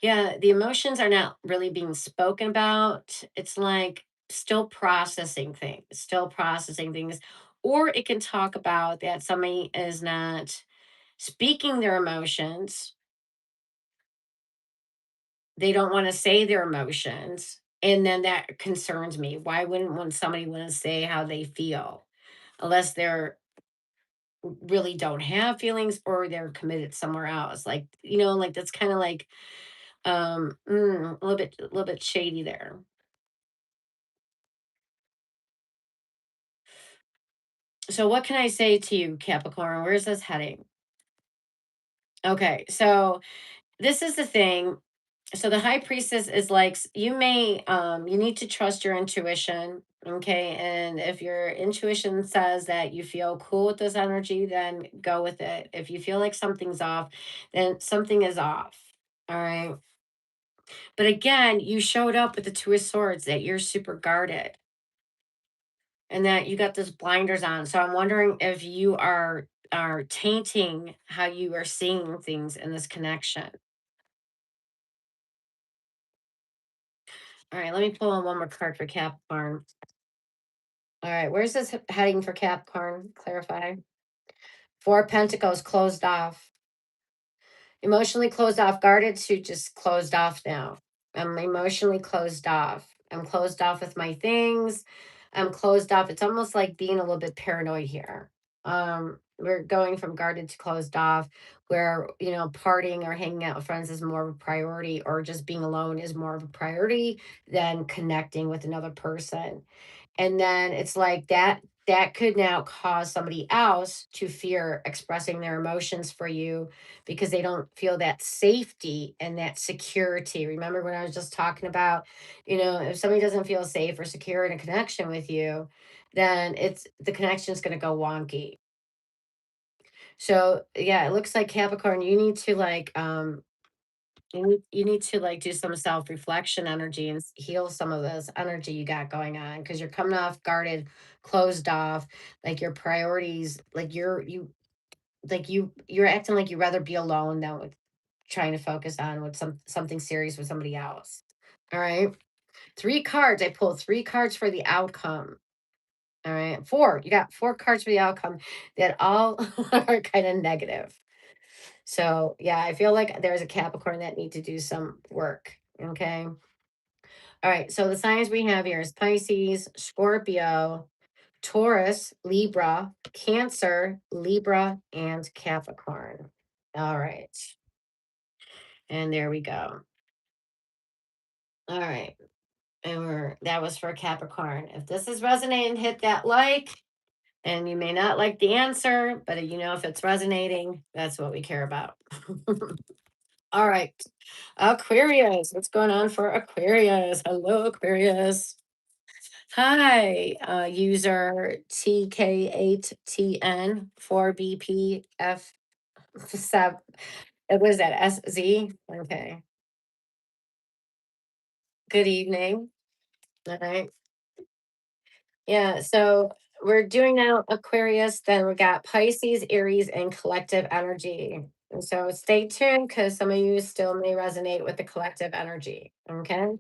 yeah, the emotions are not really being spoken about. It's like still processing things. Or it can talk about that somebody is not speaking their emotions. They don't want to say their emotions. And then that concerns me. Why wouldn't want somebody want to say how they feel unless they're really don't have feelings or they're committed somewhere else? Like, like that's kind of like a little bit shady there. So what can I say to you, Capricorn? Where's this heading? Okay, so this is the thing. So the high priestess is like you need to trust your intuition. Okay, and if your intuition says that you feel cool with this energy, then go with it. If you feel like something's off, then something is off. All right, but again, you showed up with the Two of Swords, that you're super guarded and that you got those blinders on. So I'm wondering if you are tainting how you are seeing things in this connection. All right, let me pull on one more card for Capricorn. All right, where's this heading for Capricorn? Clarify. Four Pentacles closed off. Emotionally closed off, guarded to just closed off now. I'm emotionally closed off. I'm closed off with my things. I'm closed off. It's almost like being a little bit paranoid here. We're going from guarded to closed off, where partying or hanging out with friends is more of a priority, or just being alone is more of a priority than connecting with another person. And then it's like that. that could now cause somebody else to fear expressing their emotions for you because they don't feel that safety and that security. Remember when I was just talking about, if somebody doesn't feel safe or secure in a connection with you, then it's the connection is going to go wonky. So yeah, it looks like Capricorn, you need to you need to like do some self-reflection energy and heal some of this energy you got going on because you're coming off guarded, closed off, like your priorities, like you're acting like you'd rather be alone than with trying to focus on with something serious with somebody else. All right. Three cards. I pulled three cards for the outcome. All right. Four. You got four cards for the outcome that all are kind of negative. So yeah, I feel like there's a Capricorn that need to do some work. Okay. All right. So the signs we have here is Pisces, Scorpio, Taurus, Libra, Cancer, Libra, and Capricorn. All right. And there we go. All right. And that was for Capricorn. If this is resonating, hit that like. And you may not like the answer, but if it's resonating, that's what we care about. All right. Aquarius. What's going on for Aquarius? Hello, Aquarius. Hi, user TK8TN4BPF7. What is that? SZ? Okay. Good evening. All right. Yeah. So we're doing now Aquarius, then we got Pisces, Aries, and collective energy. And so stay tuned because some of you still may resonate with the collective energy. Okay.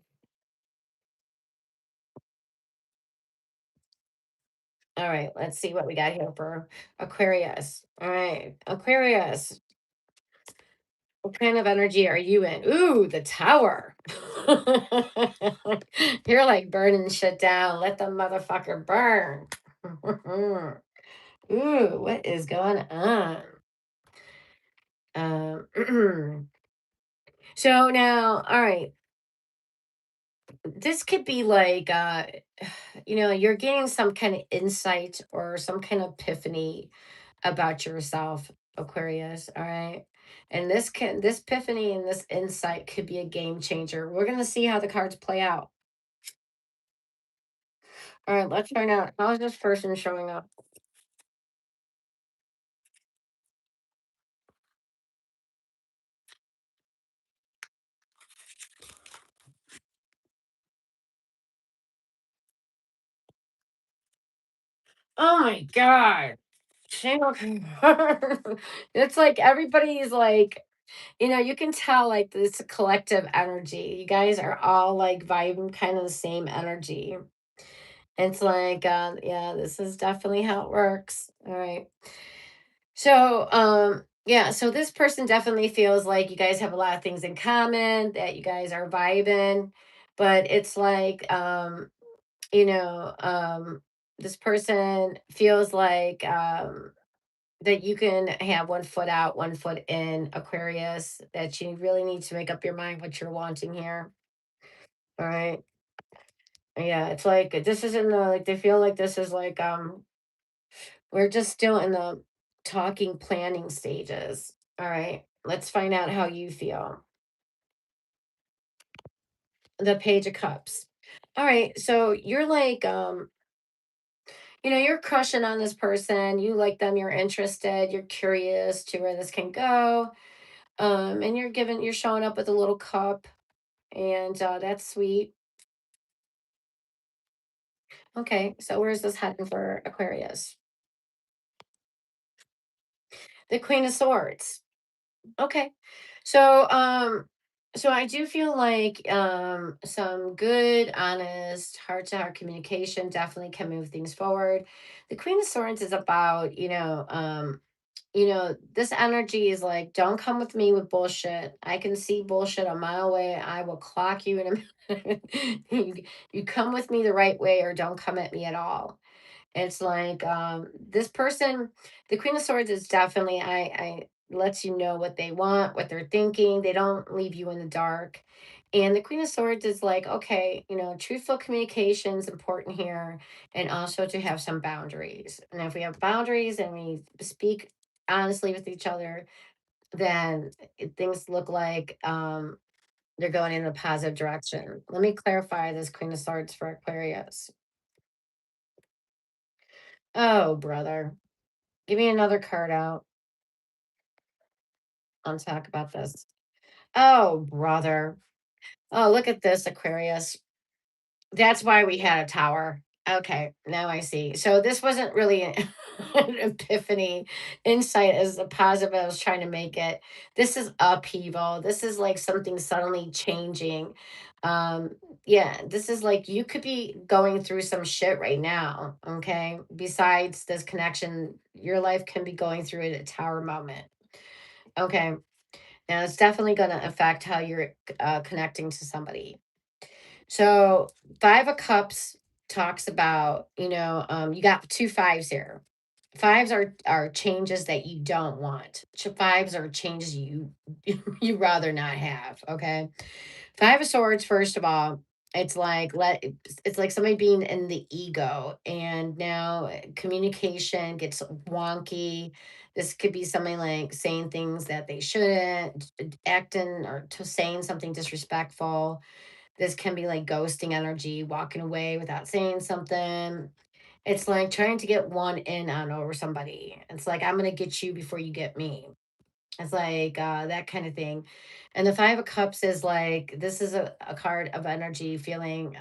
All right, let's see what we got here for Aquarius. All right, Aquarius, what kind of energy are you in? Ooh, the tower. You're like burning shit down. Let the motherfucker burn. Ooh, what is going on? Um, so now, all right, this could be like, you're getting some kind of insight or some kind of epiphany about yourself, Aquarius. All right. And this epiphany and this insight could be a game changer. We're gonna see how the cards play out. All right, let's find out. How is this person showing up? Oh my god. Single it's like everybody's like, you can tell like this collective energy. You guys are all like vibing kind of the same energy. It's like, yeah, this is definitely how it works. All right. So, yeah, so this person definitely feels like you guys have a lot of things in common, that you guys are vibing, but it's like, you know, um, this person feels like that you can have one foot out, one foot in Aquarius, that you really need to make up your mind what you're wanting here. All right. Yeah, it's like this is in the like they feel like this is like we're just still in the talking planning stages. All right. Let's find out how you feel. The Page of Cups. All right. So you're like you're crushing on this person. You like them, you're interested, you're curious to where this can go. And you're showing up with a little cup and that's sweet. Okay. So where's this heading for Aquarius? The Queen of Swords. Okay. So, so I do feel like some good, honest, heart-to-heart communication definitely can move things forward. The Queen of Swords is about, this energy is like, don't come with me with bullshit. I can see bullshit a mile away. I will clock you in a minute. You come with me the right way or don't come at me at all. It's like this person, the Queen of Swords is definitely I lets you know what they want, what they're thinking. They don't leave you in the dark. And the Queen of Swords is like, okay, truthful communication is important here, and also to have some boundaries. And if we have boundaries and we speak honestly with each other, then things look like they're going in a positive direction. Let me clarify this Queen of Swords for Aquarius. Oh, brother. Give me another card out. I'll talk about this. Oh, brother. Oh, look at this, Aquarius. That's why we had a tower. Okay, now I see. So this wasn't really an epiphany insight as the positive I was trying to make it. This is upheaval. This is like something suddenly changing. Um, yeah, this is like you could be going through some shit right now. Okay. Besides this connection, your life can be going through a tower moment. Okay. Now it's definitely going to affect how you're connecting to somebody. So Five of Cups talks about, you got two fives here. Fives are changes that you don't want. Fives are changes you rather not have. Okay. Five of Swords, first of all, it's like somebody being in the ego, and now communication gets wonky. This could be something like saying things that they shouldn't, acting or to saying something disrespectful. This can be like ghosting energy, walking away without saying something. It's like trying to get one in on over somebody. It's like, I'm going to get you before you get me. It's like that kind of thing. And the Five of Cups is like, this is a card of energy feeling,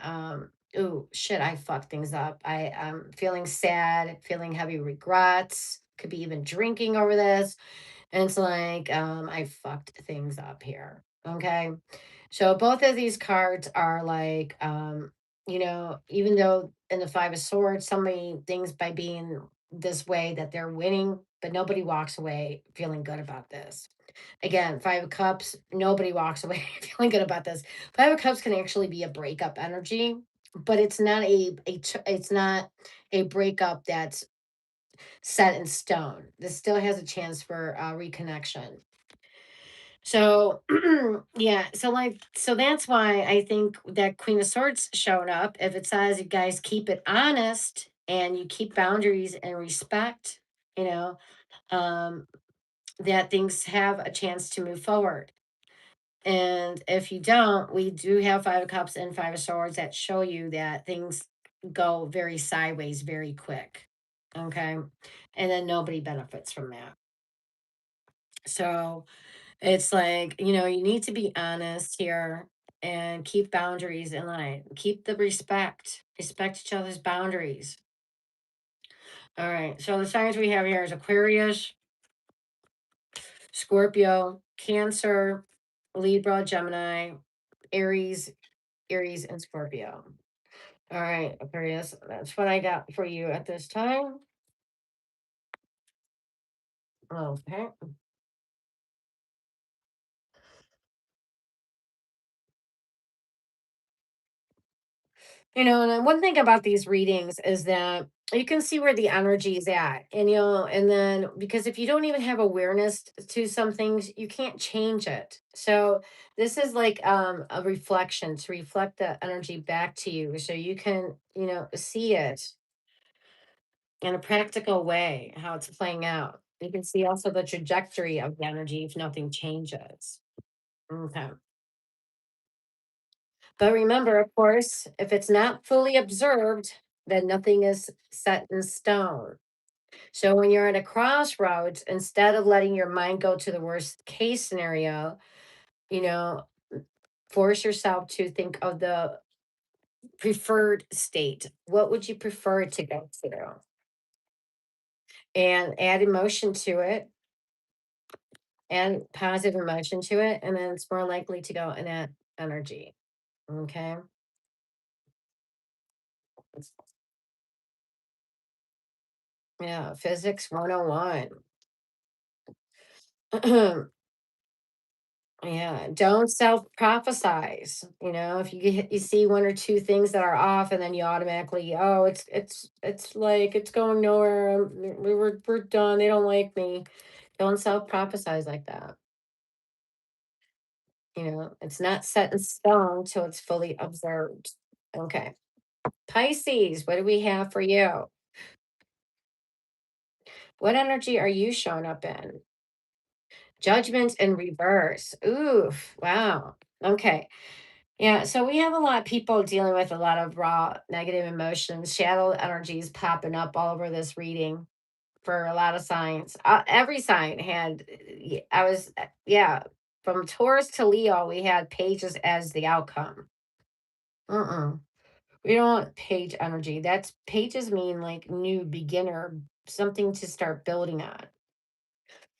ooh, shit, I fucked things up. I'm feeling sad, feeling heavy regrets, could be even drinking over this. And it's like, I fucked things up here. Okay. So both of these cards are like, even though in the Five of Swords, somebody thinks by being this way that they're winning, but nobody walks away feeling good about this. Again, Five of Cups, nobody walks away feeling good about this. Five of Cups can actually be a breakup energy, but it's not it's not a breakup that's set in stone. This still has a chance for reconnection. So yeah, so that's why I think that Queen of Swords showed up. If it says you guys keep it honest and you keep boundaries and respect, you know, um, that things have a chance to move forward. And if you don't, we do have Five of Cups and Five of Swords that show you that things go very sideways very quick. Okay. And then nobody benefits from that. So it's like, you need to be honest here and keep boundaries in line. Keep the respect. Respect each other's boundaries. All right. So the signs we have here is Aquarius, Scorpio, Cancer, Libra, Gemini, Aries, Aries, and Scorpio. All right, Aquarius. That's what I got for you at this time. Okay. And then one thing about these readings is that you can see where the energy is at. And then because if you don't even have awareness to some things, you can't change it. So this is like a reflection to reflect the energy back to you so you can, see it in a practical way, how it's playing out. You can see also the trajectory of the energy if nothing changes. Okay. But remember, of course, if it's not fully observed, then nothing is set in stone. So when you're at a crossroads, instead of letting your mind go to the worst case scenario, you know, force yourself to think of the preferred state. What would you prefer it to go through? And add emotion to it, and positive emotion to it, and then it's more likely to go in that energy. Okay. Yeah, physics 101. Yeah, don't self prophesize. If you see one or two things that are off, and then you automatically, oh, it's like it's going nowhere. We're done. They don't like me. Don't self prophesize like that. It's not set in stone till it's fully observed. Okay. Pisces, what do we have for you? What energy are you showing up in? Judgment in reverse. Oof. Wow. Okay. Yeah. So we have a lot of people dealing with a lot of raw negative emotions, shadow energies popping up all over this reading for a lot of signs. Every sign had, yeah, from Taurus to Leo, we had pages as the outcome. Mm-mm. We don't want page energy. That's pages mean like new beginner, something to start building on.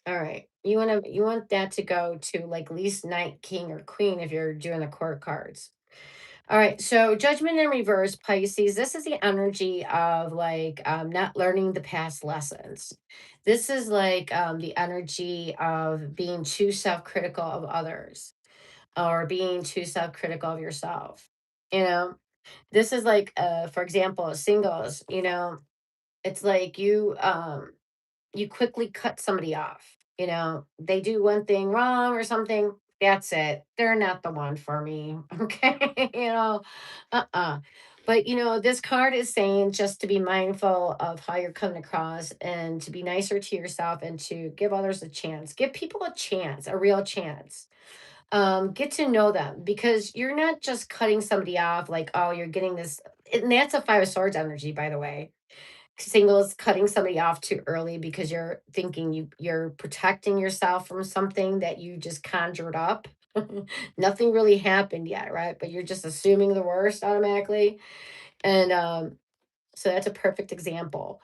All right. You want that to go to like least knight, king, or queen if you're doing the court cards. All right. So judgment in reverse, Pisces. This is the energy of like not learning the past lessons. This is like the energy of being too self-critical of others or being too self-critical of yourself. You know, this is like for example, singles, it's like you quickly cut somebody off. They do one thing wrong or something. That's it. They're not the one for me. Okay. But this card is saying just to be mindful of how you're coming across and to be nicer to yourself and to give others a chance. Give people a chance, a real chance. Get to know them because you're not just cutting somebody off like, oh, you're getting this. And that's a five of swords energy, by the way. Singles cutting somebody off too early because you're thinking you're protecting yourself from something that you just conjured up. Nothing really happened yet, right? But you're just assuming the worst automatically. And so that's a perfect example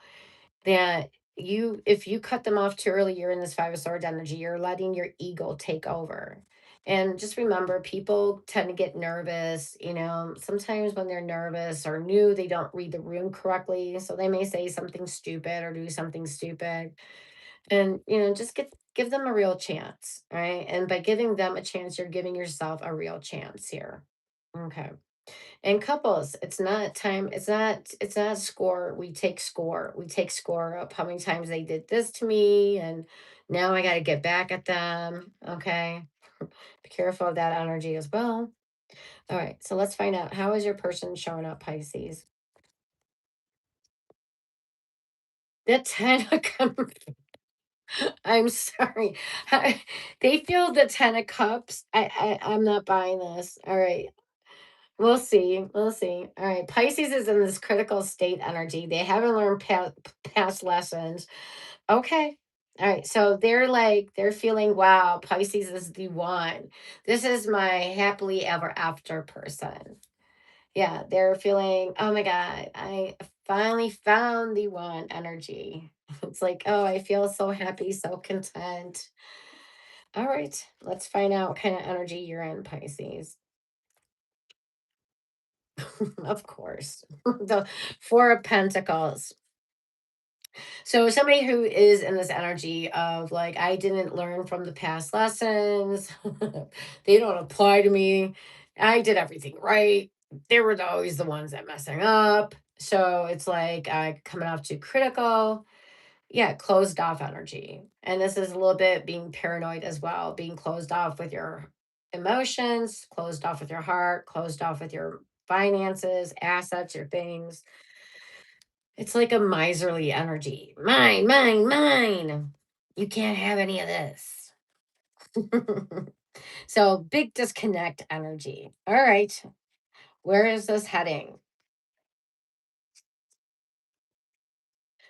that if you cut them off too early, you're in this five of swords energy, you're letting your ego take over. And just remember, people tend to get nervous. Sometimes when they're nervous or new, they don't read the room correctly, so they may say something stupid or do something stupid. And just give them a real chance, right? And by giving them a chance, you're giving yourself a real chance here. Okay. And couples, it's not score. We take score of how many times they did this to me, and now I got to get back at them. Okay. Be careful of that energy as well. All right. So let's find out, how is your person showing up, Pisces? The 10 of I'm sorry. They feel the 10 of cups. I'm not buying this. All right. We'll see. We'll see. All right. Pisces is in this critical state energy. They haven't learned past lessons. Okay. All right. So they're feeling, wow, Pisces is the one. This is my happily ever after person. Yeah. They're feeling, oh my God, I finally found the one energy. It's like, oh, I feel so happy, so content. All right. Let's find out what kind of energy you're in, Pisces. Of course. The Four of Pentacles. So somebody who is in this energy of like, I didn't learn from the past lessons. They don't apply to me. I did everything right. They were always the ones that messing up. So it's like coming off too critical. Yeah, closed off energy. And this is a little bit being paranoid as well, being closed off with your emotions, closed off with your heart, closed off with your finances, assets, your things. It's like a miserly energy. Mine, mine, mine. You can't have any of this. So big disconnect energy. All right. Where is this heading?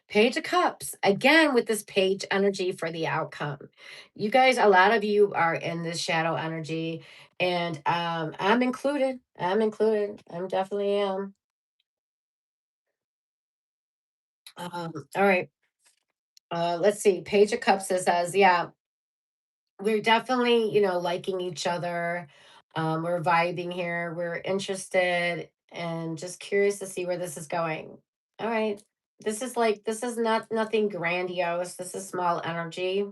Page of Cups. Again, with this page energy for the outcome. You guys, a lot of you are in this shadow energy, and I'm included. I'm included. I'm definitely am. All right. Let's see. Page of Cups, it says, yeah, we're definitely, liking each other. We're vibing here. We're interested and just curious to see where this is going. All right. This is not nothing grandiose. This is small energy.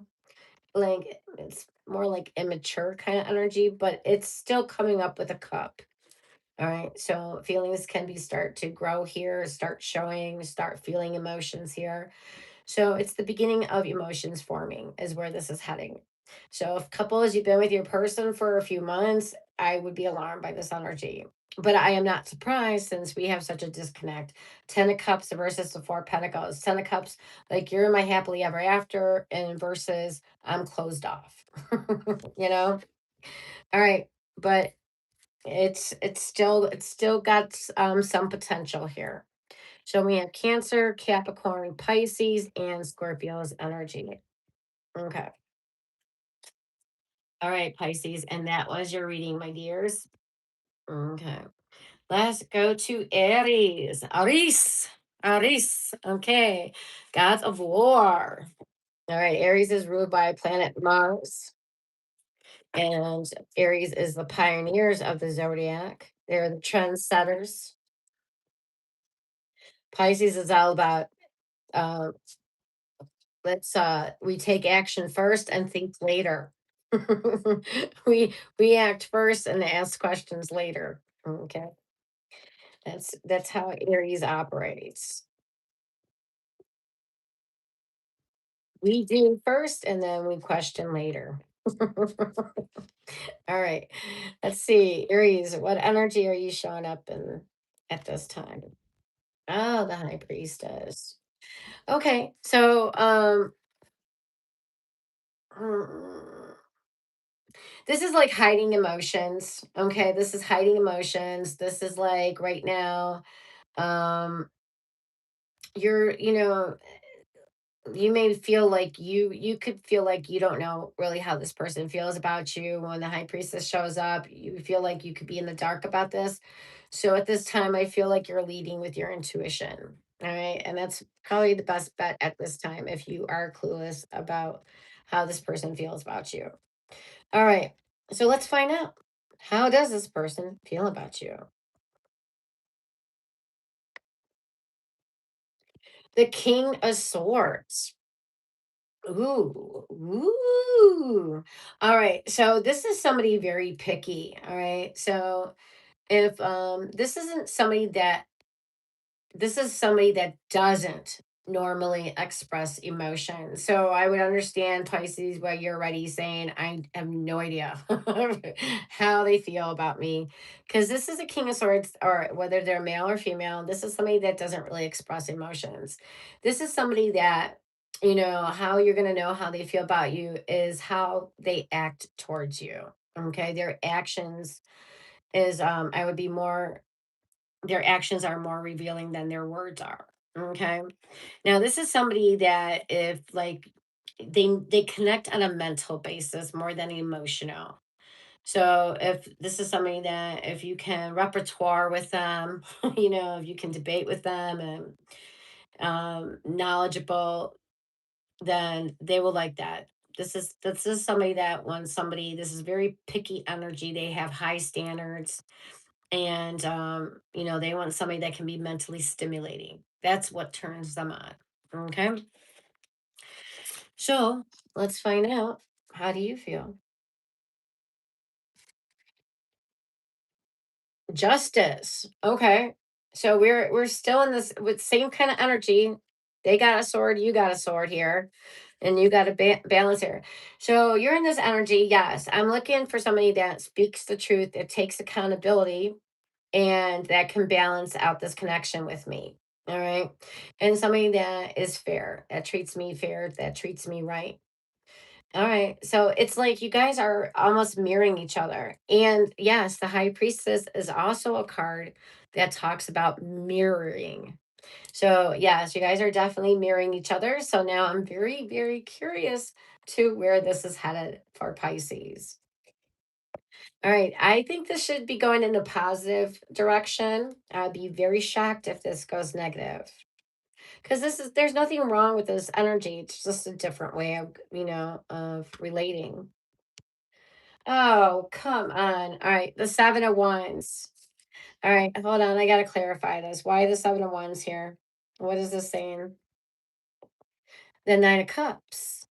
Like it's more like immature kind of energy, but it's still coming up with a cup. All right. So feelings can be start to grow here, start showing, start feeling emotions here. So it's the beginning of emotions forming is where this is heading. So if couples, you've been with your person for a few months, I would be alarmed by this energy. But I am not surprised since we have such a disconnect. 10 of Cups versus the Four of Pentacles. 10 of Cups, like you're in my happily ever after, and versus I'm closed off. you know? All right. But it's still got some potential here. So we have Cancer, Capricorn, Pisces, and Scorpio's energy. Okay. All right, Pisces. And that was your reading, my dears. Okay. Let's go to Aries. Aries. Aries. Okay. Gods of War. All right. Aries is ruled by planet Mars. And Aries is the pioneers of the zodiac. They're the trendsetters. Pisces is all about uh, we take action first and think later. we act first and ask questions later. Okay. That's how Aries operates. We do first and then we question later. All right. Let's see. Aries, what energy are you showing up in at this time? Oh, the high priestess. Okay. So mm, this is like hiding emotions. Okay. This is hiding emotions. This is like right now, um, you may feel like you could feel like you don't know really how this person feels about you when the high priestess shows up. You feel like you could be in the dark about this. So at this time, I feel like you're leading with your intuition. All right. And that's probably the best bet at this time if you are clueless about how this person feels about you. All right. So let's find out. How does this person feel about you? The King of Swords. Ooh, ooh. All right. So this is somebody very picky. All right. So if this is somebody that doesn't normally express emotion. So I would understand Pisces why you're already saying I have no idea how they feel about me. Because this is a King of Swords, or whether they're male or female, this is somebody that doesn't really express emotions. This is somebody that, how you're gonna know how they feel about you is how they act towards you. Okay. I would be more their actions are more revealing than their words are. Okay. Now this is somebody that if like they connect on a mental basis more than emotional. So if this is somebody that if you can repertoire with them, if you can debate with them and knowledgeable, then they will like that. This is somebody that when somebody this is very picky energy. They have high standards and they want somebody that can be mentally stimulating. That's what turns them on. Okay. So let's find out, how do you feel? Justice. Okay. So we're still in this with same kind of energy. They got a sword, you got a sword here, and you got a balance here. So you're in this energy. Yes, I'm looking for somebody that speaks the truth, that takes accountability, and that can balance out this connection with me. All right. And somebody that is fair, that treats me fair, that treats me right. All right. So it's like you guys are almost mirroring each other. And yes, the high priestess is also a card that talks about mirroring. So, yes, you guys are definitely mirroring each other. So now I'm very, very curious to where this is headed for Pisces. All right. I think this should be going in a positive direction. I'd be very shocked if this goes negative. Because there's nothing wrong with this energy. It's just a different way of relating. Oh, come on. All right. The 7 of Wands. All right. Hold on. I got to clarify this. Why the 7 of Wands here? What is this saying? The Nine of Cups.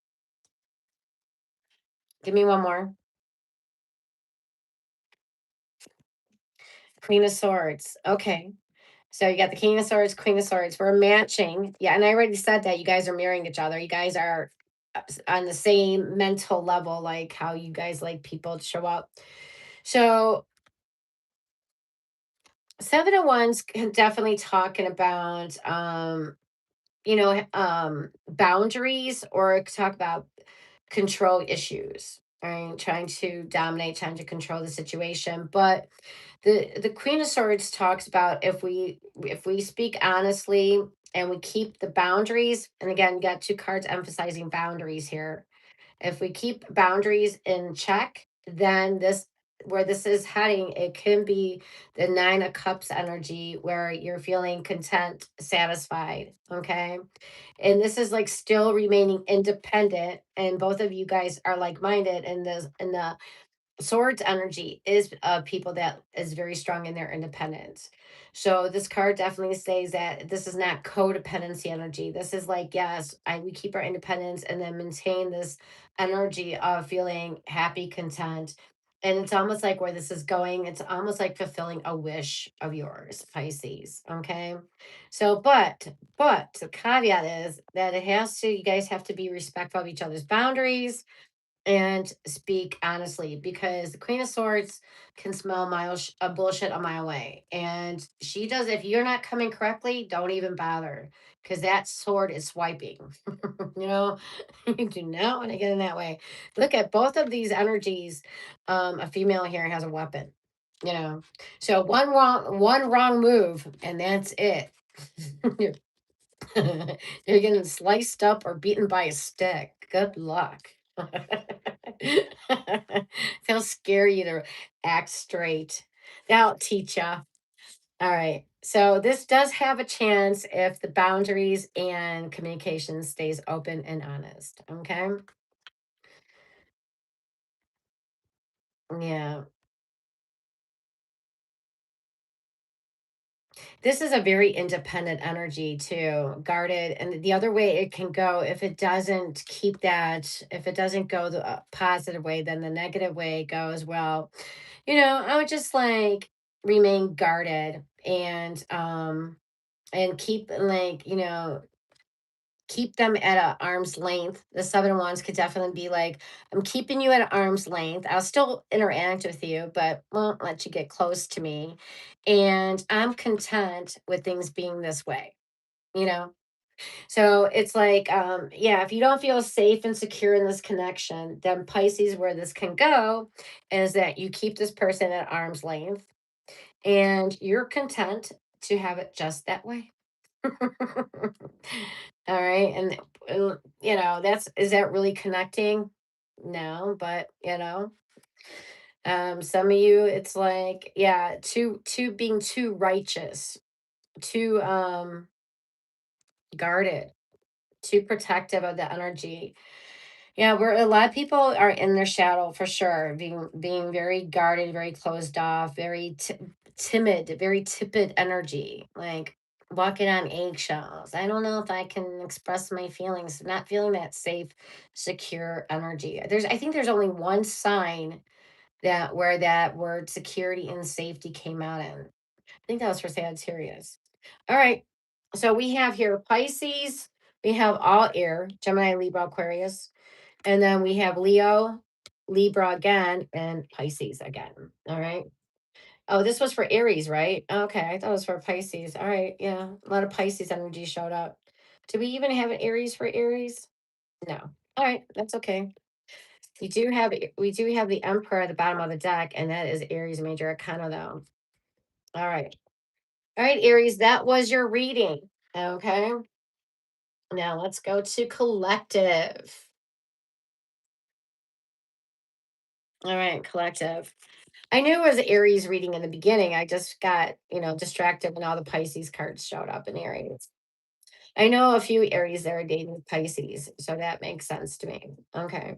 Give me one more. Queen of Swords. Okay. So you got the King of Swords, Queen of Swords. We're matching. Yeah, and I already said that you guys are mirroring each other. You guys are on the same mental level, like how you guys like people to show up. So 701s can definitely talking about boundaries, or it could talk about control issues, right? Trying to dominate, trying to control the situation. But the Queen of Swords talks about if we speak honestly and we keep the boundaries, and again, you got two cards emphasizing boundaries here. If we keep boundaries in check, then this where this is heading, it can be the Nine of Cups energy where you're feeling content, satisfied. Okay. And this is like still remaining independent. And both of you guys are like minded, and the swords energy is people that is very strong in their independence. So this card definitely says that this is not codependency energy. This is like, yes, we keep our independence and then maintain this energy of feeling happy, content. And it's almost like where this is going, it's almost like fulfilling a wish of yours, Pisces. Okay. So but the caveat is that you guys have to be respectful of each other's boundaries and speak honestly, because the Queen of Swords can smell bullshit a mile away. And she does, if you're not coming correctly, don't even bother, because that sword is swiping. you know, you do not want to get in that way. Look at both of these energies. A female here has a weapon, you know. So one wrong move, and that's it. You're getting sliced up or beaten by a stick. Good luck. They'll scare you to act straight. They'll teach ya. All right. So this does have a chance if the boundaries and communication stays open and honest. Okay. Yeah. This is a very independent energy too, guarded. And the other way it can go, if it doesn't keep that, if it doesn't go the positive way, then the negative way goes, well, I would just like remain guarded and keep like, keep them at a arm's length. The 7 of Wands could definitely be like, I'm keeping you at an arm's length. I'll still interact with you, but won't let you get close to me. And I'm content with things being this way, you know? So it's like, yeah, if you don't feel safe and secure in this connection, then Pisces, where this can go is that you keep this person at arm's length and you're content to have it just that way. All right. And, that's, is that really connecting? No, but, some of you, it's like, yeah, too being too righteous, too guarded, too protective of the energy. Yeah, where a lot of people are in their shadow for sure, being very guarded, very closed off, very timid, very tepid energy, like walking on eggshells. I don't know if I can express my feelings, not feeling that safe, secure energy. I think there's only one sign that where that word security and safety came out in. I think that was for Sagittarius. All right. So we have here Pisces, we have all air, Gemini, Libra, Aquarius. And then we have Leo, Libra again, and Pisces again. All right. Oh, this was for Aries, right? Okay. I thought it was for Pisces. All right. Yeah. A lot of Pisces energy showed up. Do we even have an Aries for Aries? No. All right. That's okay. We do have the Emperor at the bottom of the deck, and that is Aries major arcana though. All right. All right, Aries, that was your reading. Okay. Now let's go to collective. All right, collective. I knew it was Aries reading in the beginning. I just got, distracted when all the Pisces cards showed up in Aries. I know a few Aries that are dating Pisces, so that makes sense to me. Okay.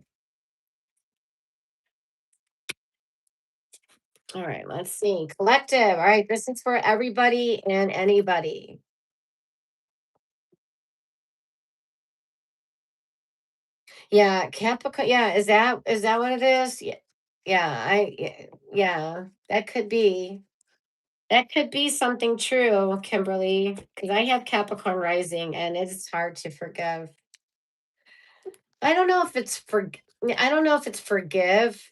All right, let's see. Collective. All right, this is for everybody and anybody. Yeah, Capricorn. Yeah, is that what it is? Yeah. Yeah, that could be. That could be something true, Kimberly, because I have Capricorn rising and it's hard to forgive. I don't know if it's for I don't know if it's forgive.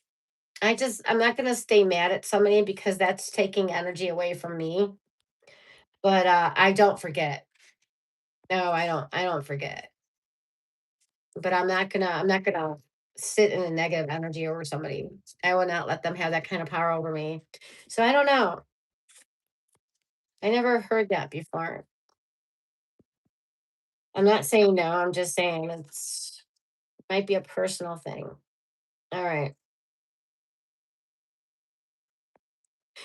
I'm not gonna stay mad at somebody because that's taking energy away from me. But I don't forget. No, I don't forget. But I'm not gonna sit in a negative energy over somebody. I will not let them have that kind of power over me. So I don't know. I never heard that before. I'm not saying no, I'm just saying it's might be a personal thing. All right.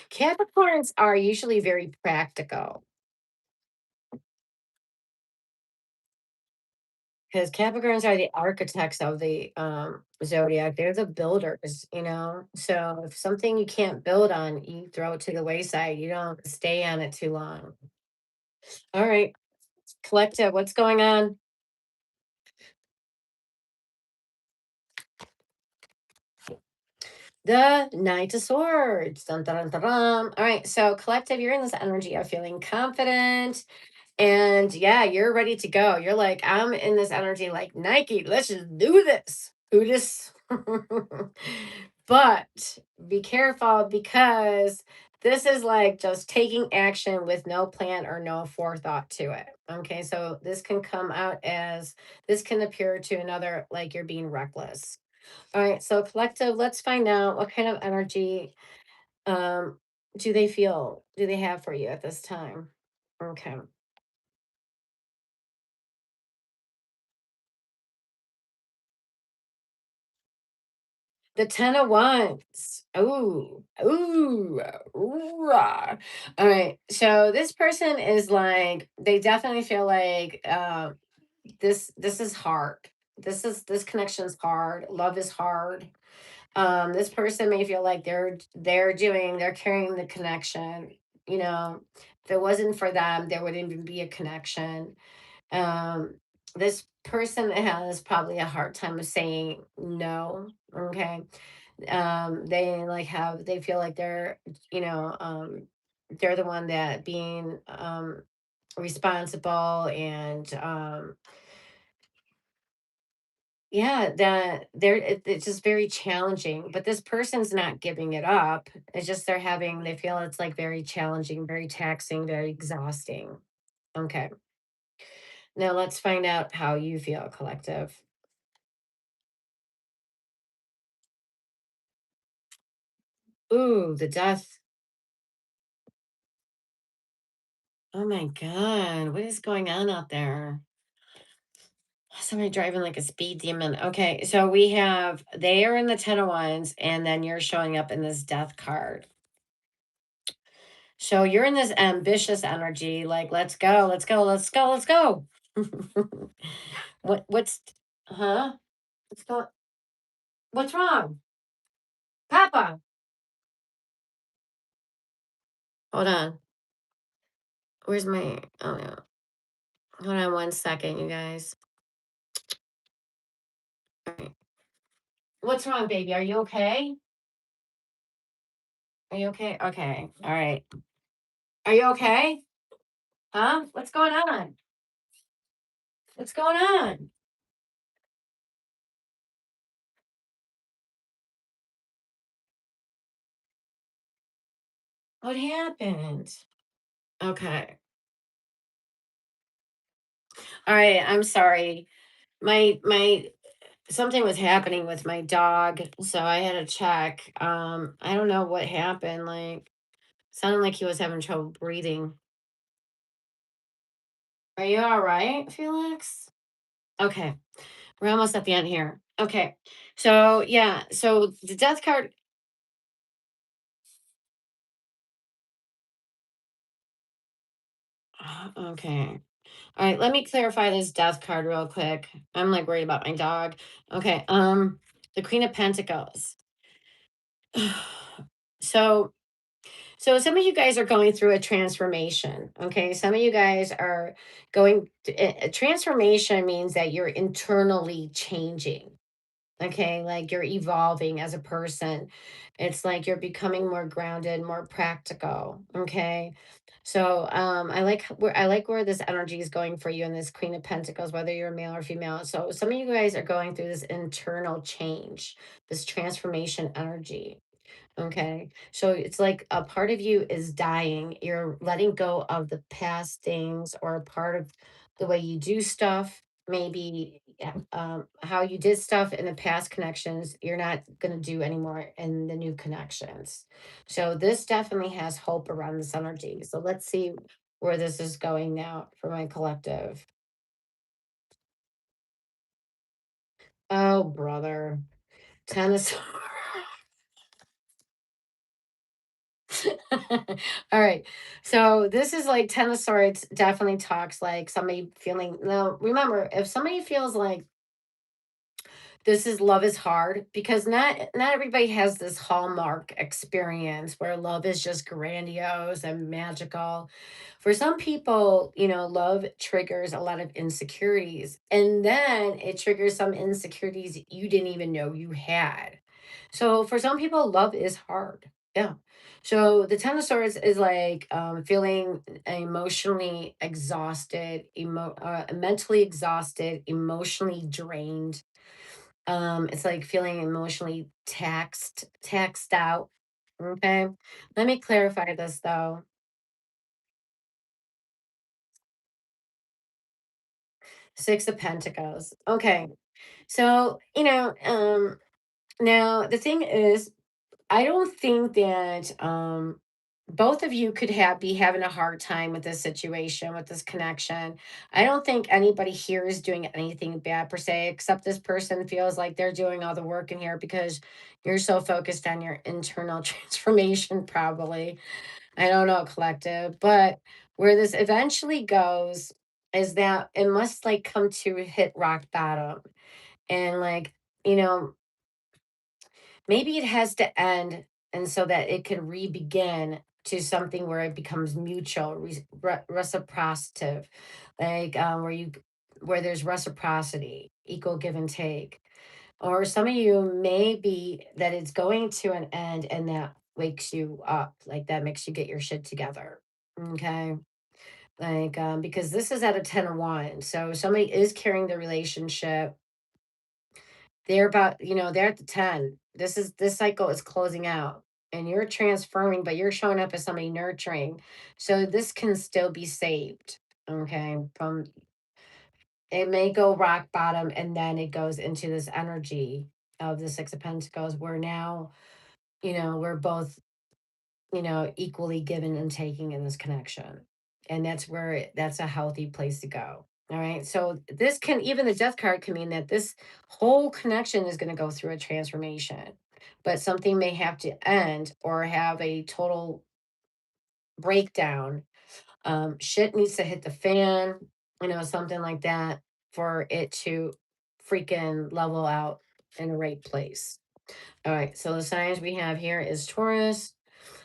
Capricorns are usually very practical because Capricorns are the architects of the zodiac. They're the builders, you know. So if something you can't build on, you throw it to the wayside. You don't stay on it too long. All right. Collective, what's going on? The Knight of Swords. Dun, dun, dun, dun, dun. All right. So, collective, you're in this energy of feeling confident. And yeah, you're ready to go. You're like, I'm in this energy like Nike, let's just do this. Do this. But be careful because this is like just taking action with no plan or no forethought to it. Okay. So this can come out as this can appear to another like you're being reckless. All right. So collective, let's find out what kind of energy um do they have for you at this time? Okay. The 10 of Wands. Ooh, ooh, ooh. All right. So this person is like, they definitely feel like this is hard. This connection's hard. Love is hard. This person may feel like they're carrying the connection. You know, if it wasn't for them, there wouldn't even be a connection. Um, this person has probably a hard time of saying no. Okay, they like have they feel like they're the one that being responsible and yeah, that it's just very challenging, but this person's not giving it up. It's just they feel it's like very challenging, very taxing, very exhausting. Okay, now let's find out how you feel, collective. Ooh, the death. Oh my god, what is going on out there? Somebody driving like a speed demon. Okay, so we have they are in the 10 of wands, and then you're showing up in this death card. So you're in this ambitious energy, like let's go, let's go, let's go, let's go. What's huh? What's going what's wrong? Papa. Hold on. Where's my oh no. Hold on one second, you guys. All right. What's wrong, baby? Are you okay? Are you okay? Okay. All right. Are you okay? Huh? What's going on? What's going on? What happened? Okay. All right. I'm sorry. My something was happening with my dog, so I had to check. I don't know what happened. Like sounded like he was having trouble breathing. Are you all right, Felix? Okay. We're almost at the end here. Okay. So yeah, so the death card okay. All right, let me clarify this death card real quick. I'm like worried about my dog. Okay. The Queen of Pentacles. So so some of you guys are going through a transformation. Okay. Some of you guys are a transformation means that you're internally changing. Okay, like you're evolving as a person. It's like you're becoming more grounded, more practical. Okay. So I like where this energy is going for you in this Queen of Pentacles, whether you're male or female. So some of you guys are going through this internal change, this transformation energy. Okay. So it's like a part of you is dying. You're letting go of the past things or a part of the way you do stuff. Maybe how you did stuff in the past connections, you're not going to do anymore in the new connections. So this definitely has hope around this energy. So let's see where this is going now for my collective. Oh, brother. Tennis. All right. So this is like Ten of Swords definitely talks like somebody feeling now. Remember, if somebody feels like this is love is hard because not everybody has this hallmark experience where love is just grandiose and magical. For some people, love triggers a lot of insecurities, and then it triggers some insecurities you didn't even know you had. So for some people, love is hard. Yeah. So the Ten of Swords is like feeling emotionally exhausted, mentally exhausted, emotionally drained. It's like feeling emotionally taxed out. Okay. Let me clarify this though. Six of Pentacles. Okay. So, now the thing is, I don't think that both of you could be having a hard time with this situation, with this connection. I don't think anybody here is doing anything bad per se, except this person feels like they're doing all the work in here because you're so focused on your internal transformation, probably. I don't know, collective. But where this eventually goes is that it must like come to hit rock bottom. And like, you know, maybe it has to end and so that it can re-begin to something where it becomes mutual, reciprocity, like where there's reciprocity, equal give and take. Or some of you may be that it's going to an end and that wakes you up, like that makes you get your shit together. Okay. Like, because this is at a 10 of wands. So somebody is carrying the relationship. They're about, they're at the 10. This cycle is closing out and you're transferring, but you're showing up as somebody nurturing. So this can still be saved. Okay. From it may go rock bottom and then it goes into this energy of the Six of Pentacles where now, we're both, equally giving and taking in this connection. And that's where that's a healthy place to go. All right. So this can even the death card can mean that this whole connection is going to go through a transformation, but something may have to end or have a total breakdown. Shit needs to hit the fan, something like that for it to freaking level out in the right place. All right. So the signs we have here is Taurus,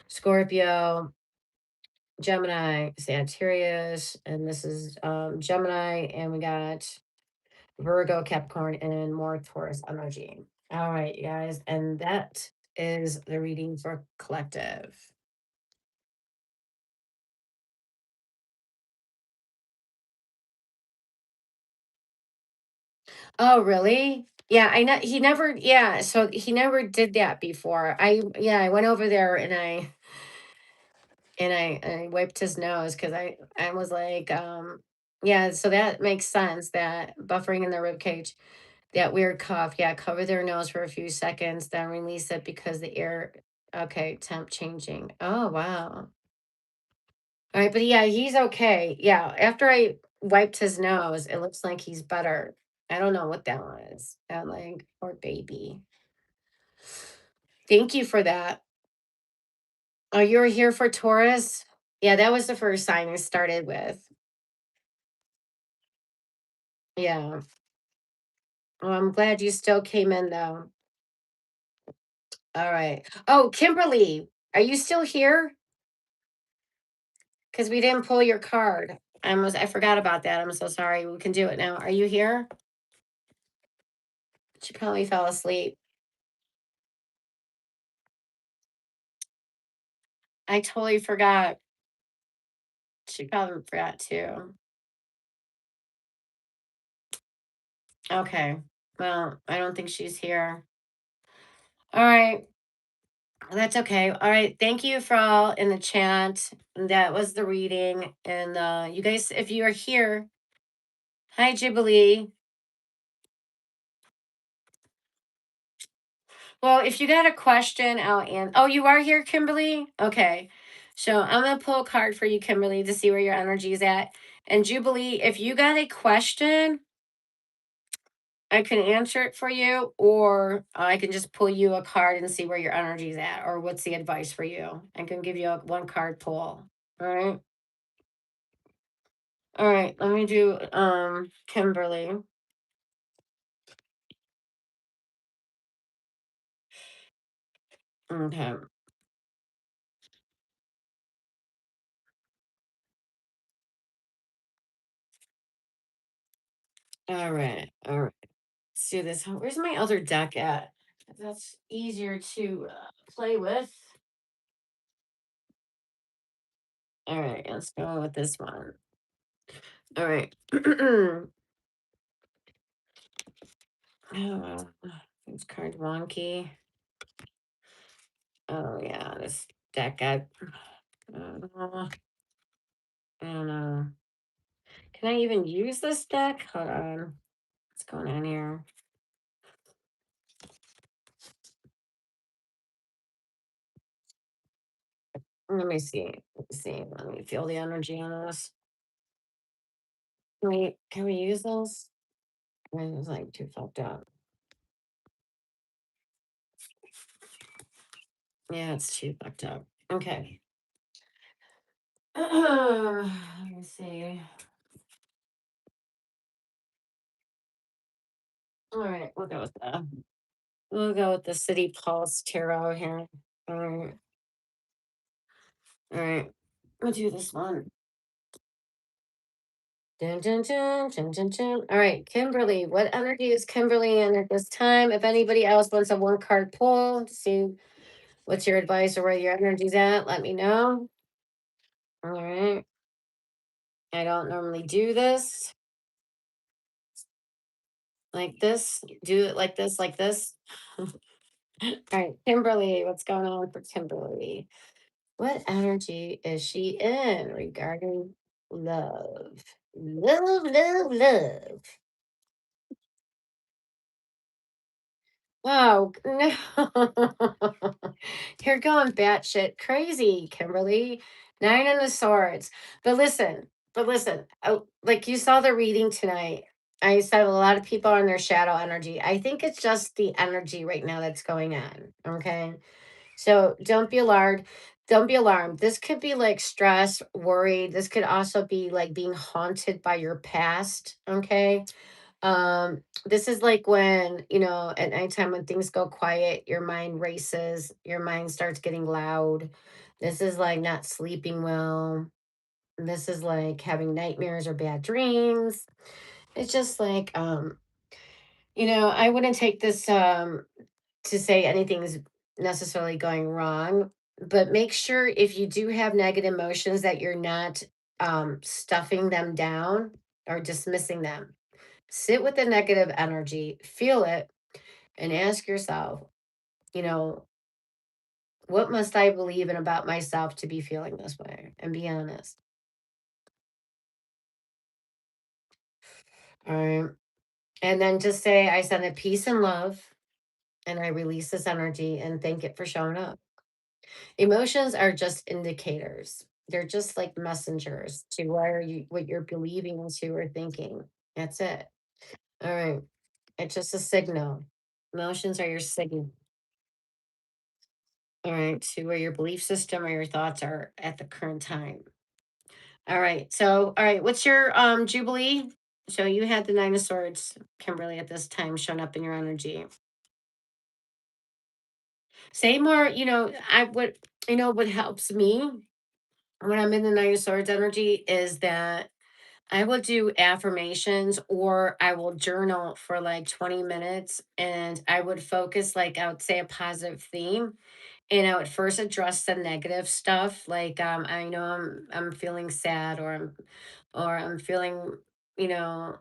Scorpio, Gemini, Sagittarius, and this is Gemini, and we got Virgo, Capricorn, and more Taurus energy. All right, you guys, and that is the reading for collective. Oh, really? Yeah, I know he never. Yeah, so he never did that before. I went over there and I wiped his nose because I was like, yeah, so that makes sense that buffering in the rib cage. That weird cough. Yeah, cover their nose for a few seconds, then release it because the air. Okay, temp changing. Oh, wow. All right, but yeah, he's okay. Yeah, after I wiped his nose, it looks like he's better. I don't know what that was. I'm like, poor baby. Thank you for that. Oh, you were here for Taurus? Yeah, that was the first sign I started with. Yeah. Well, I'm glad you still came in though. All right. Oh, Kimberly, are you still here? Because we didn't pull your card. I forgot about that. I'm so sorry. We can do it now. Are you here? She probably fell asleep. I totally forgot. She probably forgot too. Okay. Well, I don't think she's here. All right. That's okay. All right. Thank you for all in the chat. That was the reading. And you guys, if you are here, hi, Jubilee. Well, if you got a question, I'll answer. Oh, you are here, Kimberly? Okay. So I'm going to pull a card for you, Kimberly, to see where your energy is at. And Jubilee, if you got a question, I can answer it for you, or I can just pull you a card and see where your energy is at, or what's the advice for you. I can give you a one card pull. All right. All right. Let me do Kimberly. Okay. All right. All right. Let's do this. Where's my other deck at? That's easier to play with. All right, let's go with this one. All right. Oh, it's card wonky. Oh yeah, this deck got. Uh, I don't know. Can I even use this deck? Hold on. What's going on here? Let me see. Let me see. Let me feel the energy on this. Can we use those? It's like too fucked up. Yeah, it's too fucked up. Okay. Let me see. All right, we'll go with the City Pulse Tarot here. All right, all right. We'll do this one. Dun, dun, dun, dun, dun, dun. All right, Kimberly. What energy is Kimberly in at this time? If anybody else wants a one card pull to see what's your advice or where your energy's at, let me know. All right. I don't normally do this like this. Do it like this, like this. All right, Kimberly. What's going on for Kimberly? What energy is she in regarding love? Love, love, love. Wow, no. You're going batshit crazy, Kimberly. Nine of the swords. But listen, oh, like you saw the reading tonight. I said a lot of people are in their shadow energy. I think it's just the energy right now that's going on. Okay. So don't be alarmed. Don't be alarmed. This could be like stress, worry. This could also be like being haunted by your past. Okay. This is like when, at nighttime when things go quiet, your mind races, your mind starts getting loud. This is like not sleeping well. This is like having nightmares or bad dreams. It's just like I wouldn't take this to say anything's necessarily going wrong, but make sure if you do have negative emotions that you're not stuffing them down or dismissing them. Sit with the negative energy, feel it, and ask yourself, you know, what must I believe in about myself to be feeling this way? And be honest. All right. And then just say, I send it peace and love, and I release this energy and thank it for showing up. Emotions are just indicators. They're just like messengers to what you're believing into or thinking. That's it. All right. It's just a signal. Emotions are your signal. All right. To where your belief system or your thoughts are at the current time. All right. So, all right. What's your Jubilee? So you had the Nine of Swords, Kimberly, at this time showing up in your energy. Say more, I would, what helps me when I'm in the Nine of Swords energy is that I will do affirmations or I will journal for like 20 minutes and I would focus, like, I would say a positive theme. And I would first address the negative stuff. Like, I know I'm feeling sad or I'm feeling,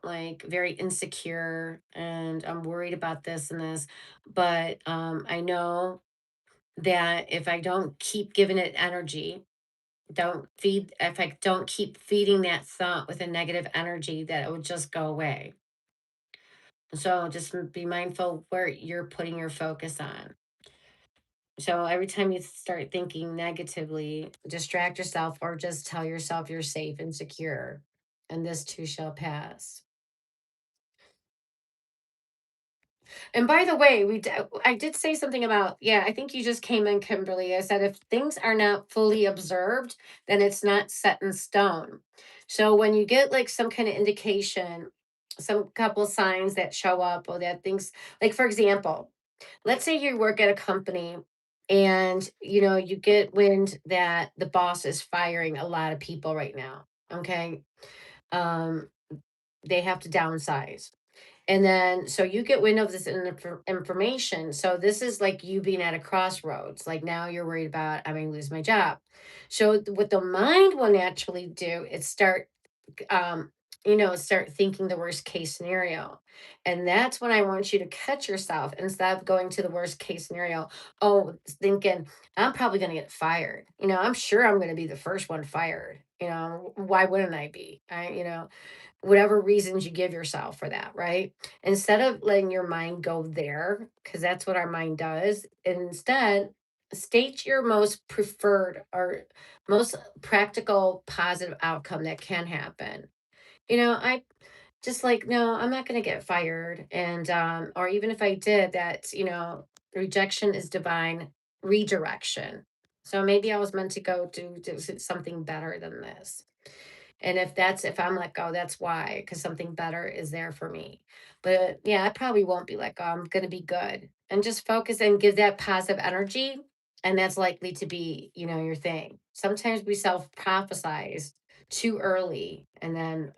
like very insecure and I'm worried about this and this. But I know that if I don't keep giving it energy, don't feed if I don't keep feeding that thought with a negative energy, that it would just go away. So just be mindful where you're putting your focus on. So every time you start thinking negatively, distract yourself or just tell yourself you're safe and secure, and this too shall pass. And by the way, I did say something about, yeah, I think you just came in, Kimberly. I said if things are not fully observed, then it's not set in stone. So when you get like some kind of indication, some couple signs that show up or that things, like for example, let's say you work at a company and you get wind that the boss is firing a lot of people right now. Okay. um they have to downsize, and then so you get wind of this information. So this is like you being at a crossroads, like now you're worried about I'm going to lose my job. So what the mind will naturally do is um, start thinking the worst case scenario. And that's when I want you to catch yourself instead of going to the worst case scenario. Oh, thinking, I'm probably going to get fired. I'm sure I'm going to be the first one fired. Why wouldn't I be? Whatever reasons you give yourself for that, right? Instead of letting your mind go there, because that's what our mind does, instead, state your most preferred or most practical positive outcome that can happen. I just like, no, I'm not going to get fired. And, or even if I did, that, rejection is divine redirection. So maybe I was meant to go do something better than this. And if I'm let go, that's why, because something better is there for me. But yeah, I probably won't be let go. I'm going to be good and just focus and give that positive energy. And that's likely to be, your thing. Sometimes we self prophesize too early and then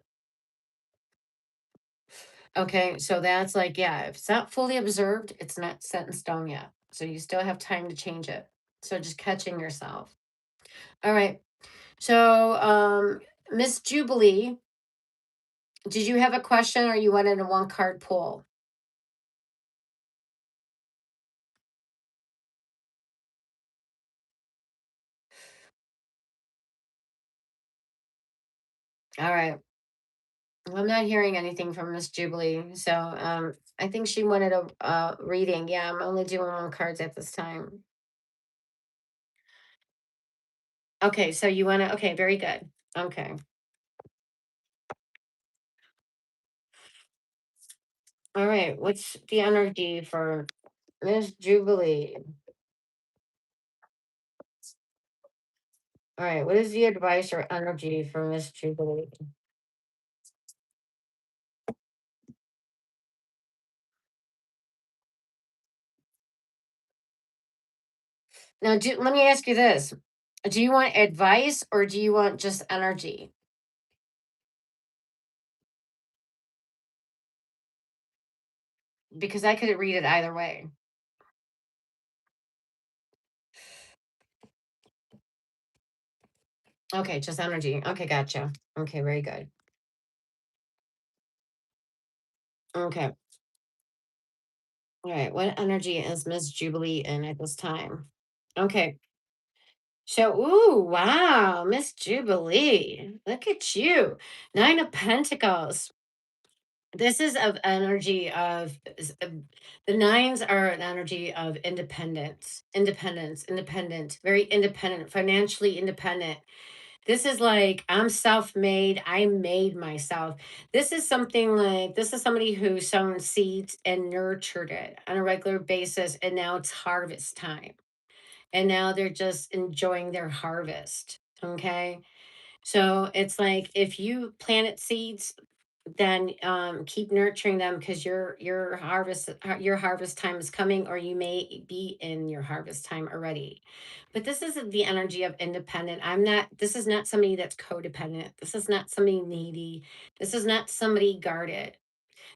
okay, so that's like, yeah, if it's not fully observed, it's not set in stone yet. So you still have time to change it. So just catching yourself. All right. So, Miss Jubilee, did you have a question or you wanted a one card pull? All right. Well, I'm not hearing anything from Miss Jubilee. So, I think she wanted a reading. Yeah, I'm only doing one cards at this time. Okay. So you want to, okay, very good. Okay. All right. What's the energy for Miss Jubilee? All right, what is the advice or energy for Miss Jubilee? Now, let me ask you this. Do you want advice or do you want just energy? Because I could read it either way. Okay, just energy. Okay, gotcha. Okay, very good. Okay. All right, what energy is Miss Jubilee in at this time? Okay. So, ooh, wow, Miss Jubilee. Look at you. Nine of Pentacles. This is of energy of the nines are an energy of independent, very independent, financially independent. This is like I'm self-made, I made myself. This is somebody who sown seeds and nurtured it on a regular basis, and now it's harvest time, and now they're just enjoying their harvest. Okay, so it's like if you planted seeds, then keep nurturing them because your harvest time is coming, or you may be in your harvest time already. But this isn't the energy of independent. I'm not. This is not somebody that's codependent. This is not somebody needy. This is not somebody guarded.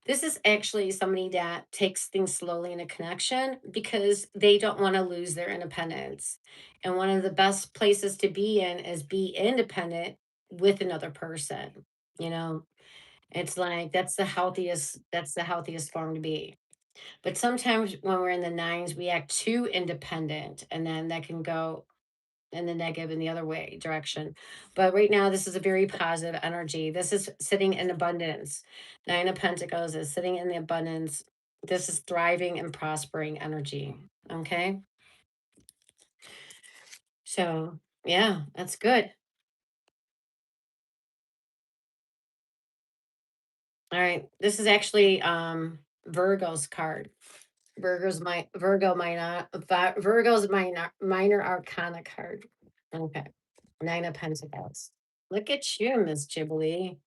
This is actually somebody that takes things slowly in a connection because they don't want to lose their independence. And one of the best places to be in is be independent with another person. You know, it's like that's the healthiest form to be. But sometimes when we're in the nines, we act too independent, and then that can go in the negative in the other way direction. But right now, this is a very positive energy. This is sitting in abundance. Nine of Pentacles is sitting in the abundance. This is thriving and prospering energy. Okay. So yeah, that's good. All right. This is actually Virgo's card. Virgo minor Virgo's minor arcana card. Okay. Nine of Pentacles. Look at you, Miss Ghibli.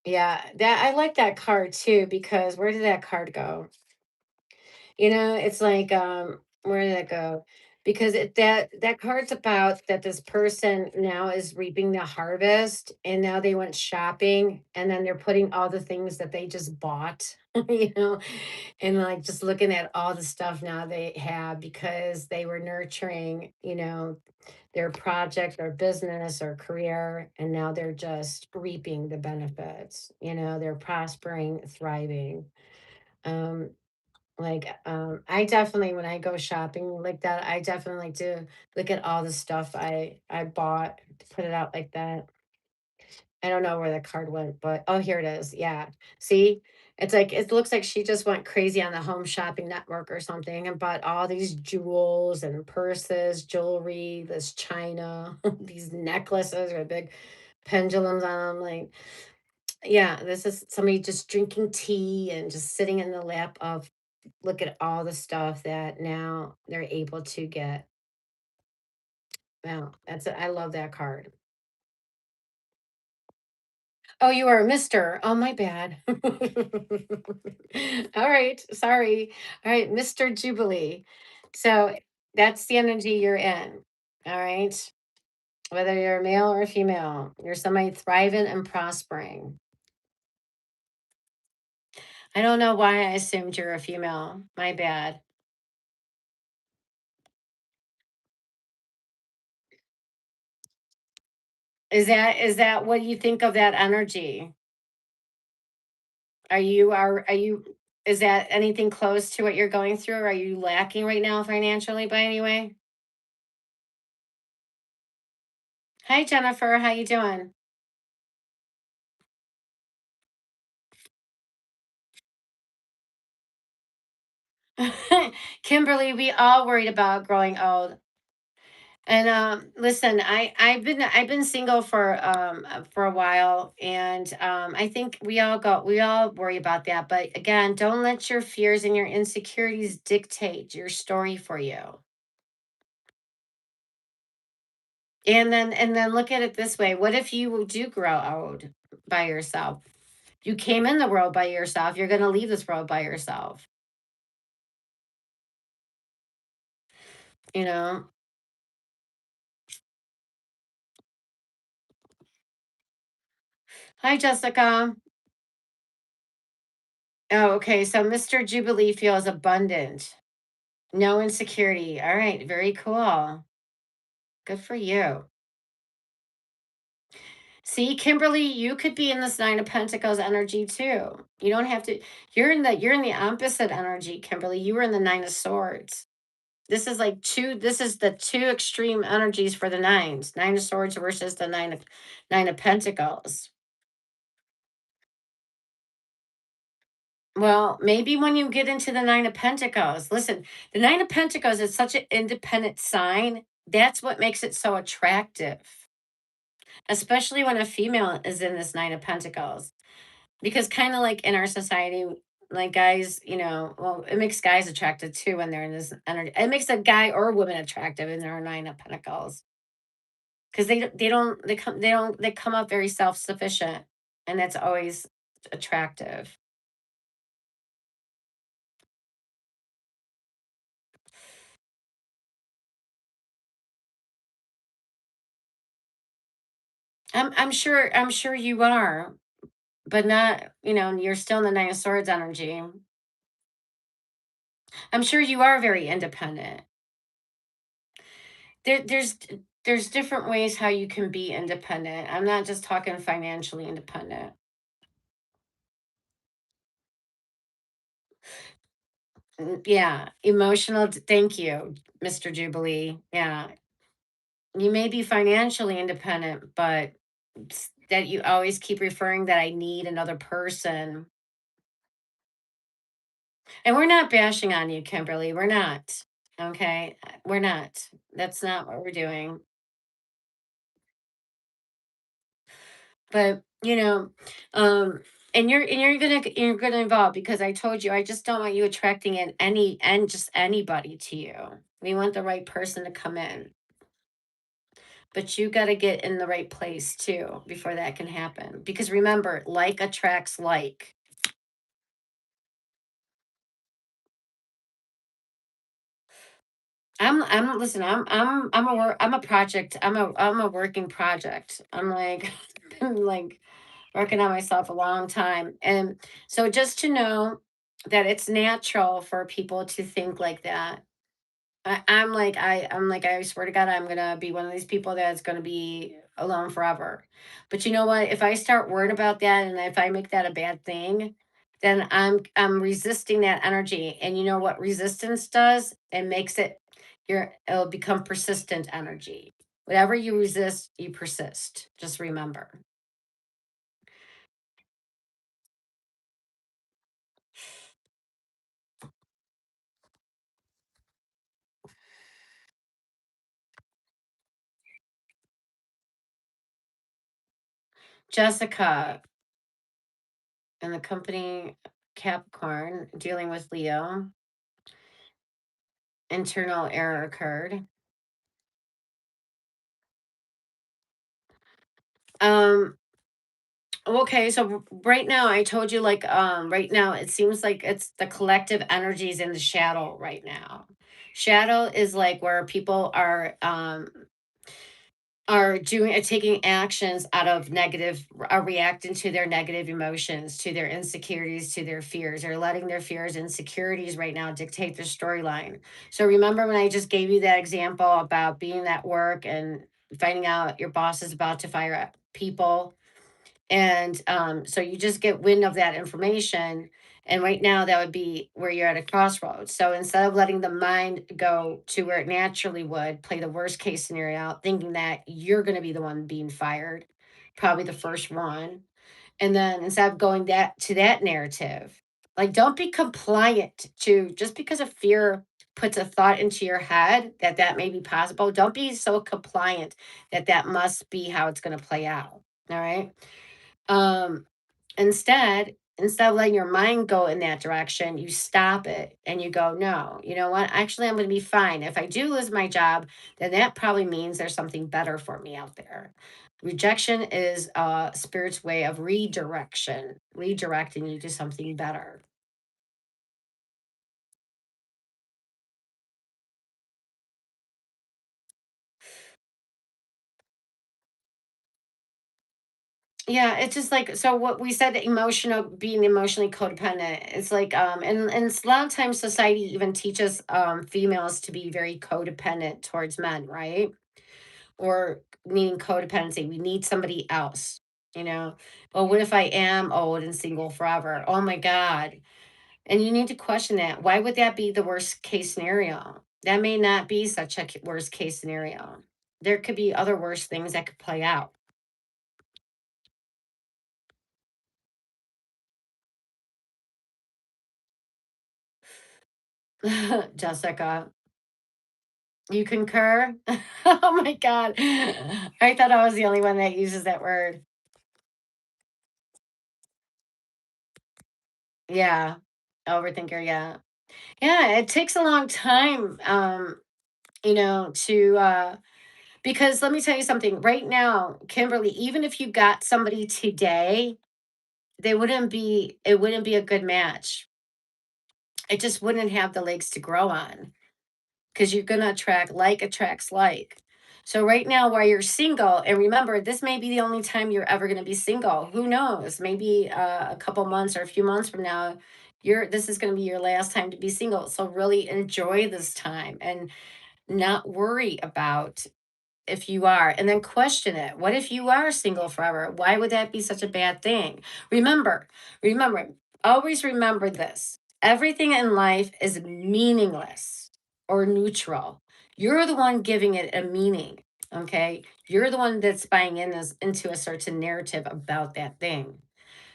Yeah, that I like that card too because where did that card go? It's like where did it go? Because that card's about that this person now is reaping the harvest and now they went shopping and then they're putting all the things that they just bought, you know, and like just looking at all the stuff now they have because they were nurturing, their project or business or career, and now they're just reaping the benefits. They're prospering, thriving. Um, I definitely, when I go shopping like that, I definitely like to look at all the stuff I bought, put it out like that. I don't know where the card went, but oh, here it is. Yeah. See, it's like it looks like she just went crazy on the home shopping network or something and bought all these jewels and purses, jewelry, this china, these necklaces with big pendulums on them. Like, yeah, this is somebody just drinking tea and just sitting in the lap of look at all the stuff that now they're able to get. Wow, I love that card. Oh, you are a Mister. Oh, my bad. All right, sorry. All right, Mr. Jubilee. So that's the energy you're in. All right. Whether you're a male or a female, you're somebody thriving and prospering. I don't know why I assumed you're a female. My bad. Is that what you think of that energy? Are you is that anything close to what you're going through? Are you lacking right now financially by any way? Hi Jennifer, how you doing? Kimberly, we all worried about growing old. And listen, I've been single for a while, and I think we all worry about that. But again, don't let your fears and your insecurities dictate your story for you. And then look at it this way: what if you do grow old by yourself? You came in the world by yourself. You're going to leave this world by yourself. You know. Hi, Jessica. Oh, okay. So Mr. Jubilee feels abundant. No insecurity. All right. Very cool. Good for you. See, Kimberly, you could be in this Nine of Pentacles energy too. You don't have to. You're in the opposite energy, Kimberly. You were in the Nine of Swords. This is like two. This is the two extreme energies for the nines. Nine of Swords versus the Nine of Pentacles. Well, maybe when you get into the Nine of Pentacles, listen, the Nine of Pentacles is such an independent sign. That's what makes it so attractive, especially when a female is in this Nine of Pentacles. Because kind of like in our society, like guys, well, it makes guys attractive too when they're in this energy. It makes a guy or a woman attractive in their Nine of Pentacles. because they come up very self-sufficient, and that's always attractive. I'm sure you are, but not, you're still in the Nine of Swords energy. I'm sure you are very independent. There's different ways how you can be independent. I'm not just talking financially independent. Yeah, thank you, Mr. Jubilee. Yeah. You may be financially independent, but that you always keep referring that I need another person. And we're not bashing on you, Kimberly. We're not. Okay? We're not. That's not what we're doing. But, and you're gonna evolve, because I told you I just don't want you attracting in just anybody to you. We want the right person to come in. But you got to get in the right place too before that can happen. Because remember, like attracts like. Listen, I'm a project. I'm a working project. I'm like I'm like working on myself a long time. And so just to know that it's natural for people to think like that. I'm like, I swear to God, I'm gonna be one of these people that's gonna be alone forever. But you know what? If I start worrying about that, and if I make that a bad thing, then I'm resisting that energy. And you know what resistance does? It makes it'll become persistent energy. Whatever you resist, you persist. Just remember. Jessica and the company Capricorn dealing with Leo, internal error occurred. Um, Okay, so right now I told you, like, right now it seems like it's the collective energies in the shadow right now. Shadow is like where people are taking actions out of are reacting to their negative emotions, to their insecurities, to their fears. They're letting their fears, insecurities right now dictate their storyline. So remember when I just gave you that example about being at work and finding out your boss is about to fire people, and so you just get wind of that information. And right now, that would be where you're at a crossroads. So instead of letting the mind go to where it naturally would, play the worst case scenario out, thinking that you're going to be the one being fired, probably the first one. And then instead of going that narrative, like, don't be compliant to just because a fear puts a thought into your head that may be possible. Don't be so compliant that must be how it's going to play out. All right. um, instead of letting your mind go in that direction, you stop it and you go, no, you know what? Actually, I'm going to be fine. If I do lose my job, then that probably means there's something better for me out there. Rejection is spirit's way of redirecting you to something better. Yeah, it's just like, so what we said, being emotionally codependent. It's like, and a lot of times society even teaches females to be very codependent towards men, right? Or meaning codependency. We need somebody else, you know. Well, what if I am old and single forever? Oh my God. And you need to question that. Why would that be the worst case scenario? That may not be such a worst case scenario. There could be other worse things that could play out. Jessica, you concur? Oh my God. I thought I was the only one that uses that word. Yeah. Overthinker. Yeah. Yeah. It takes a long time, to Because let me tell you something. Right now, Kimberly, even if you got somebody today, it wouldn't be a good match. It just wouldn't have the legs to grow on because you're gonna attract like attracts like. So right now, while you're single, and remember, this may be the only time you're ever gonna be single. Who knows? Maybe a couple months or a few months from now, this is gonna be your last time to be single. So really enjoy this time and not worry about if you are, and then question it. What if you are single forever? Why would that be such a bad thing? Remember, remember, always remember this. Everything in life is meaningless or neutral. You're the one giving it a meaning. Okay. You're the one that's buying into a certain narrative about that thing.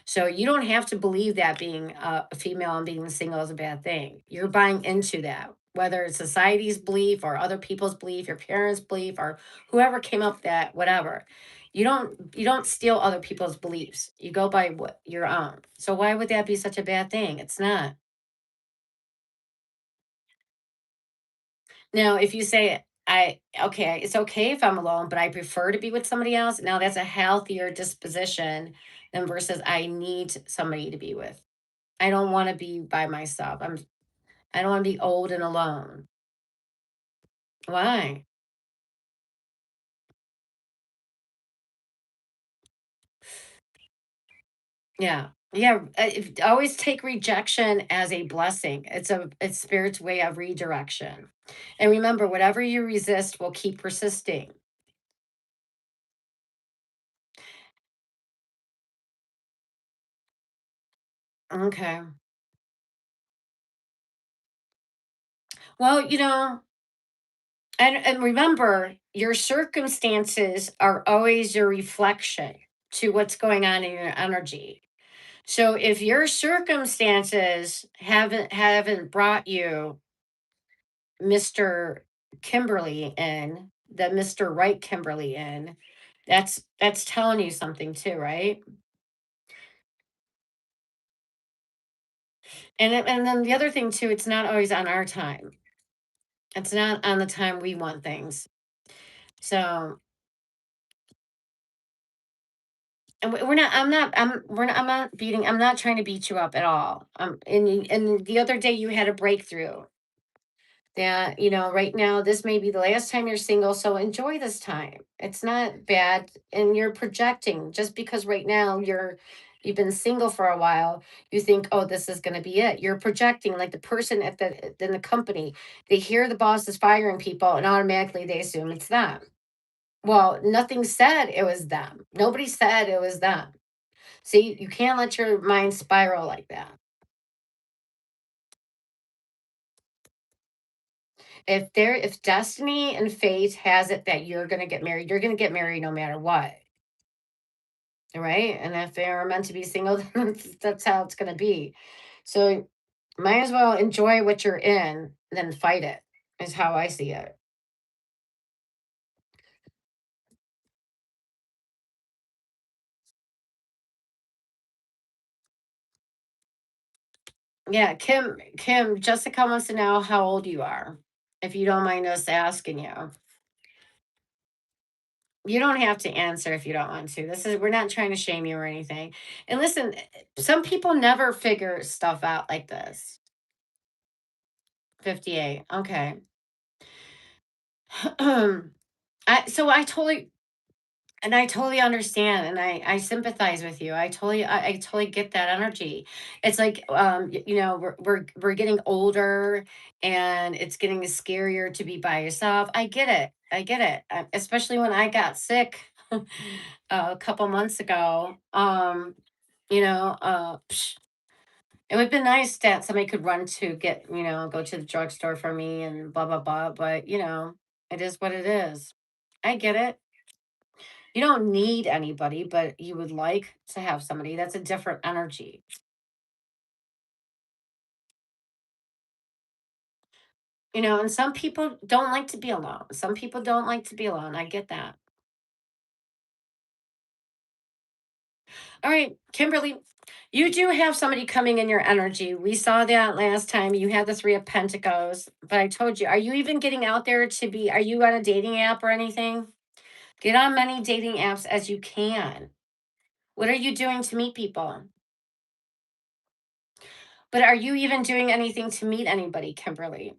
So you don't have to believe that being a female and being single is a bad thing. You're buying into that, whether it's society's belief or other people's belief, your parents' belief, or whoever came up with that, whatever. You don't steal other people's beliefs. You go by what your own. So why would that be such a bad thing? It's not. Now, if you say it's okay if I'm alone, but I prefer to be with somebody else. Now that's a healthier disposition than versus I need somebody to be with. I don't want to be by myself. I don't want to be old and alone. Why? Yeah. Yeah. Always take rejection as a blessing. It's spirit's way of redirection. And remember, whatever you resist will keep persisting. Okay. Well, and remember, your circumstances are always your reflection to what's going on in your energy. So if your circumstances haven't brought you Mr. Kimberly in, the Mr. Right Kimberly in, that's telling you something too, right? And then the other thing too, it's not always on our time. It's not on the time we want things. So, and we're not. I'm not. I'm. We're not. I'm not beating. I'm not trying to beat you up at all. And the other day you had a breakthrough that right now this may be the last time you're single, so enjoy this time. It's not bad, and you're projecting just because right now you've been single for a while. You think, oh, this is going to be it. You're projecting like the person in the company. They hear the boss is firing people and automatically they assume it's them. Well, nothing said it was them. Nobody said it was them. See, you can't let your mind spiral like that. If destiny and fate has it that you're going to get married, you're going to get married no matter what. Right? And if they're meant to be single, then that's how it's going to be. So might as well enjoy what you're in than fight it, is how I see it. Yeah, Kim, Jessica wants to know how old you are, if you don't mind us asking you. You don't have to answer if you don't want to. We're not trying to shame you or anything. And listen, some people never figure stuff out like this. 58. Okay. I totally and I totally understand and I sympathize with you. I totally get that energy. It's like we're getting older and it's getting scarier to be by yourself. I get it. I get it. Especially when I got sick a couple months ago. It would have been nice that somebody could run to go to the drugstore for me and blah, blah, blah. But, it is what it is. I get it. You don't need anybody, but you would like to have somebody. That's a different energy. And some people don't like to be alone. Some people don't like to be alone. I get that. All right, Kimberly, you do have somebody coming in your energy. We saw that last time. You had the Three of Pentacles, but I told you, are you even getting out there are you on a dating app or anything? Get on many dating apps as you can. What are you doing to meet people? But are you even doing anything to meet anybody, Kimberly?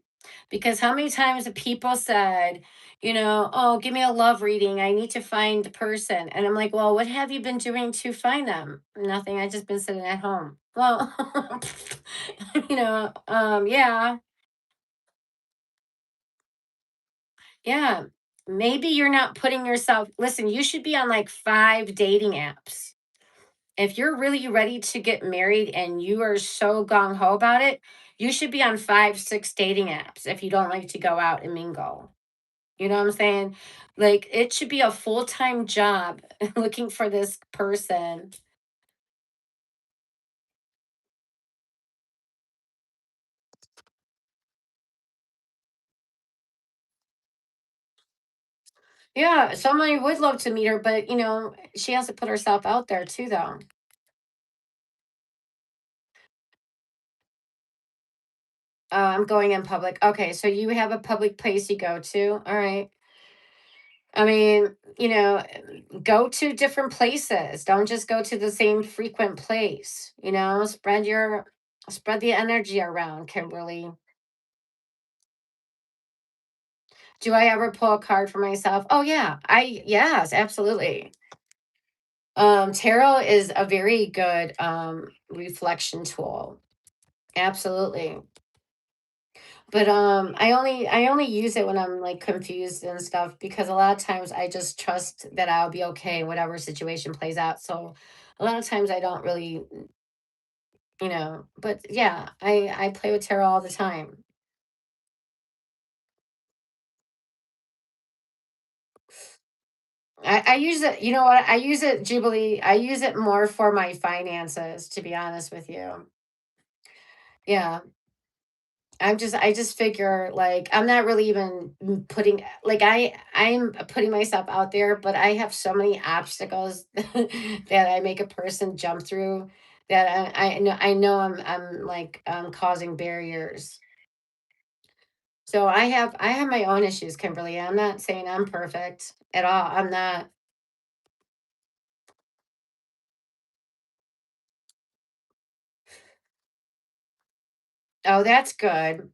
Because how many times have people said, oh, give me a love reading. I need to find the person. And I'm like, well, what have you been doing to find them? Nothing. I just been sitting at home. Well, yeah, yeah. Maybe you're not putting yourself, listen, you should be on like 5 dating apps. If you're really ready to get married and you are so gung ho about it, you should be on 5, 6 dating apps if you don't like to go out and mingle. You know what I'm saying? Like it should be a full time job looking for this person. Yeah, somebody would love to meet her, but she has to put herself out there too, though. I'm going in public. Okay, so you have a public place you go to. All right. I mean, go to different places. Don't just go to the same frequent place. Spread the energy around, Kimberly. Do I ever pull a card for myself? Oh yeah. Yes, absolutely. Tarot is a very good reflection tool. Absolutely. But I only use it when I'm like confused and stuff because a lot of times I just trust that I'll be okay whatever situation plays out. So a lot of times I don't really, but yeah, I play with tarot all the time. I use it, you know what? I use it, Jubilee. I use it more for my finances, to be honest with you. Yeah. I just figure like I'm not really even putting like I'm putting myself out there, but I have so many obstacles that I make a person jump through that I know I'm like causing barriers. So I have my own issues, Kimberly. I'm not saying I'm perfect at all. I'm not. Oh, that's good.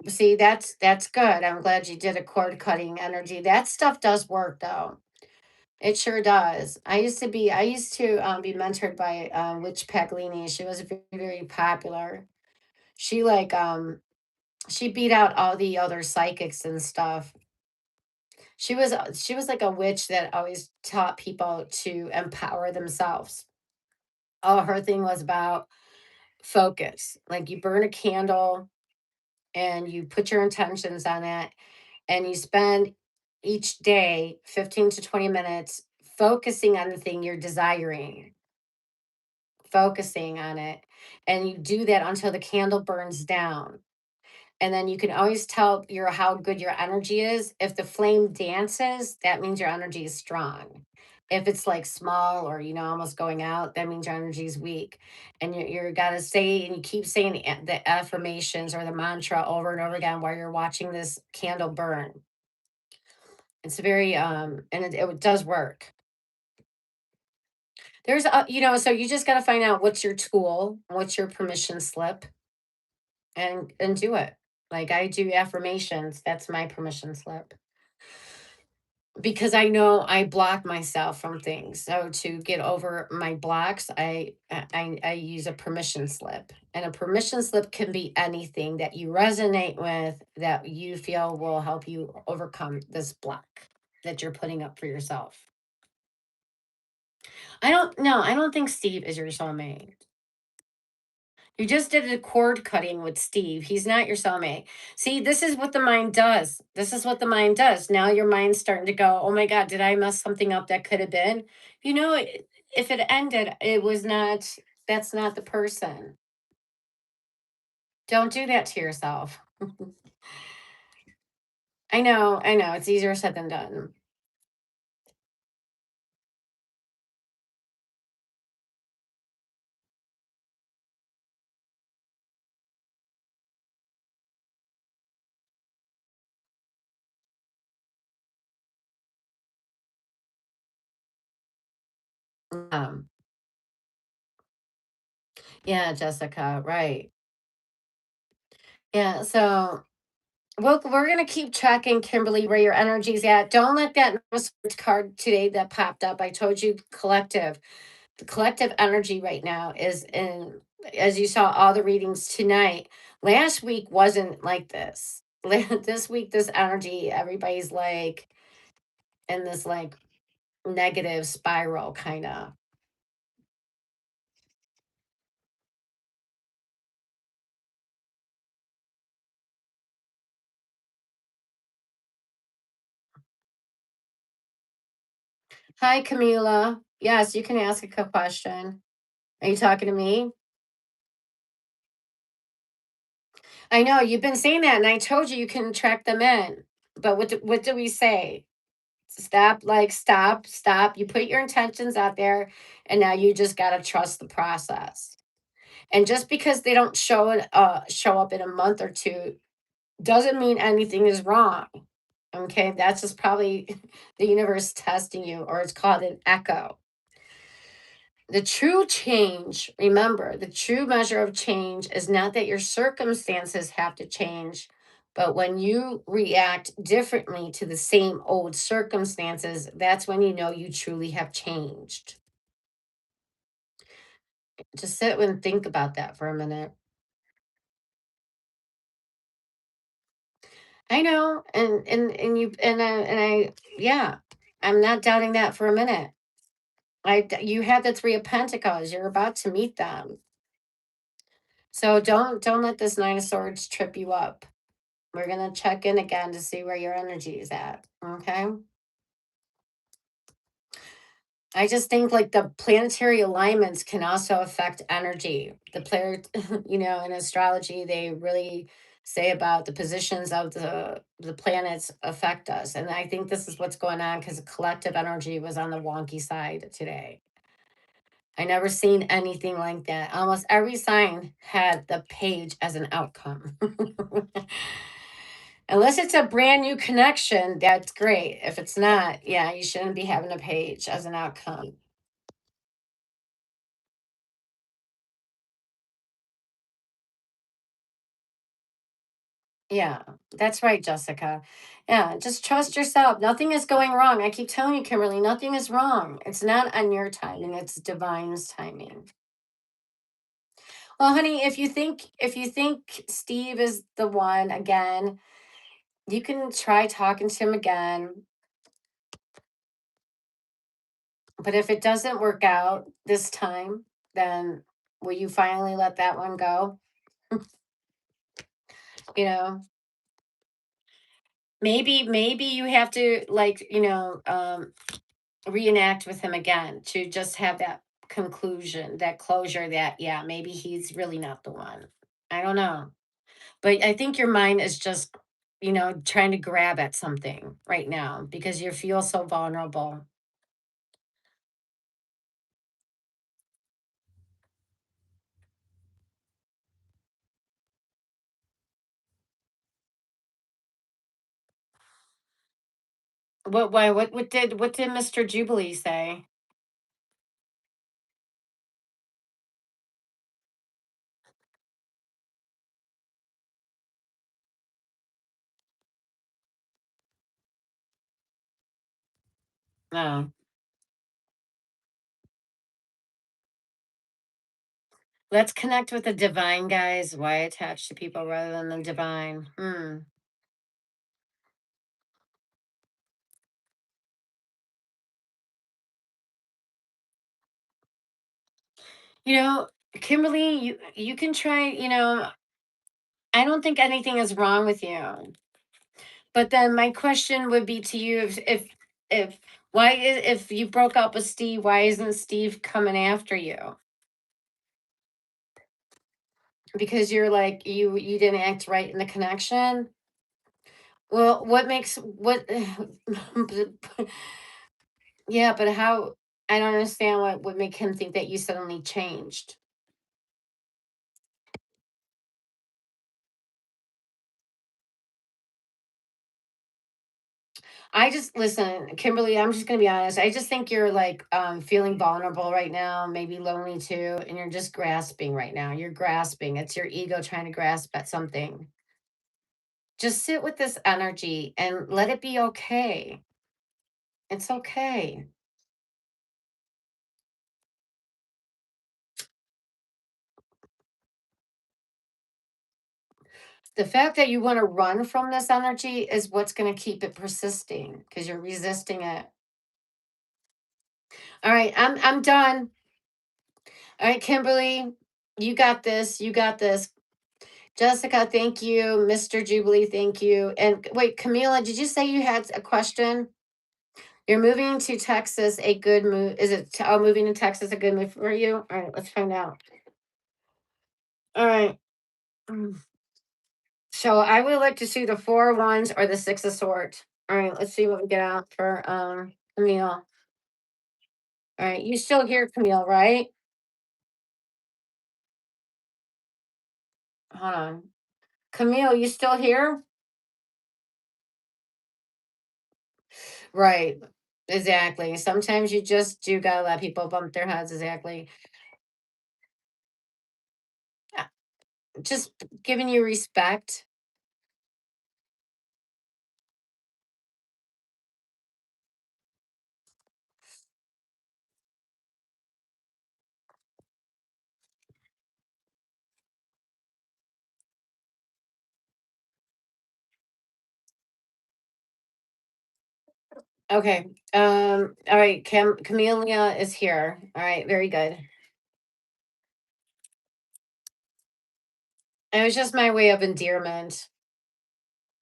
See, that's good. I'm glad you did a cord cutting energy. That stuff does work though. It sure does. I used to be mentored by Witch Paglini. She was very, very popular. She like she beat out all the other psychics and stuff. She was like a witch that always taught people to empower themselves. All her thing was about focus. Like you burn a candle and you put your intentions on it and you spend each day 15 to 20 minutes focusing on the thing you're desiring, focusing on it. And you do that until the candle burns down. And then you can always tell your how good your energy is. If the flame dances, that means your energy is strong. If it's like small or almost going out, that means your energy is weak. And you're gotta say and you keep saying the affirmations or the mantra over and over again while you're watching this candle burn. It's very and it does work. There's a so you just gotta find out what's your tool, what's your permission slip, and do it. Like I do affirmations, that's my permission slip. Because I know I block myself from things. So to get over my blocks, I use a permission slip. And a permission slip can be anything that you resonate with that you feel will help you overcome this block that you're putting up for yourself. I don't know. I don't think Steve is your soulmate. You just did a cord cutting with Steve. He's not your soulmate. See, this is what the mind does. This is what the mind does. Now your mind's starting to go, oh my God, did I mess something up that could have been? If it ended, it was not, that's not the person. Don't do that to yourself. I know. It's easier said than done. Yeah, Jessica, right. Yeah, so we're gonna keep tracking, Kimberly, where your energy's at. Don't let that Swords card today that popped up. I told you collective. The collective energy right now is in, as you saw all the readings tonight. Last week wasn't like this. This week, this energy, everybody's like in this like negative spiral kind of. Hi, Camila. Yes, you can ask a question. Are you talking to me? I know you've been saying that, and I told you you can track them in. But what do we say? Stop, like stop, stop. You put your intentions out there, and now you just gotta trust the process. And just because they don't show up in a month or two doesn't mean anything is wrong. Okay, that's just probably the universe testing you, or it's called an echo. The true change, remember, the true measure of change is not that your circumstances have to change, but when you react differently to the same old circumstances, that's when you know you truly have changed. Just sit and think about that for a minute. I know, and I, yeah, I'm not doubting that for a minute. You had the 3 of Pentacles. You're about to meet them, so don't let this Nine of Swords trip you up. We're gonna check in again to see where your energy is at. Okay. I just think like the planetary alignments can also affect energy. The planet, in astrology, they really say about the positions of the planets affect us. And I think this is what's going on because the collective energy was on the wonky side today. I never seen anything like that. Almost every sign had the page as an outcome. Unless it's a brand new connection, that's great. If it's not, yeah, you shouldn't be having a page as an outcome. Yeah, that's right, Jessica. Yeah, just trust yourself. Nothing is going wrong. I keep telling you, Kimberly, nothing is wrong. It's not on your timing, it's divine's timing. Well, honey, if you think Steve is the one again, you can try talking to him again. But if it doesn't work out this time, then will you finally let that one go? You know, maybe you have to like, reenact with him again to just have that conclusion, that closure that yeah, maybe he's really not the one. I don't know. But I think your mind is just, trying to grab at something right now because you feel so vulnerable. What did Mr. Jubilee say? No. Let's connect with the divine, guys. Why attach to people rather than the divine? You know, Kimberly, you can try, I don't think anything is wrong with you. But then my question would be to you, if if you broke up with Steve, why isn't Steve coming after you? Because you're like you didn't act right in the connection? Well, what makes what yeah, but how, I don't understand what would make him think that you suddenly changed. I just listen, Kimberly, I'm just gonna be honest. I just think you're like feeling vulnerable right now, maybe lonely too, and you're just grasping right now. You're grasping. It's your ego trying to grasp at something. Just sit with this energy and let it be okay. It's okay. The fact that you want to run from this energy is what's going to keep it persisting because you're resisting it. All right, I'm done. All right, Kimberly, you got this. You got this. Jessica, thank you. Mr. Jubilee, thank you. And wait, Camila, did you say you had a question? You're moving to Texas, a good move. Is it moving to Texas a good move for you? All right, let's find out. All right. Mm. So I would like to see the four of wands or the six of swords. All right, let's see what we get out for Camille. All right, you still here, Camille, right? Hold on. Camille, you still here? Right. Exactly. Sometimes you just do gotta let people bump their heads. Exactly. Yeah, just giving you respect. Okay. All right. Camellia is here. All right. Very good. It was just my way of endearment,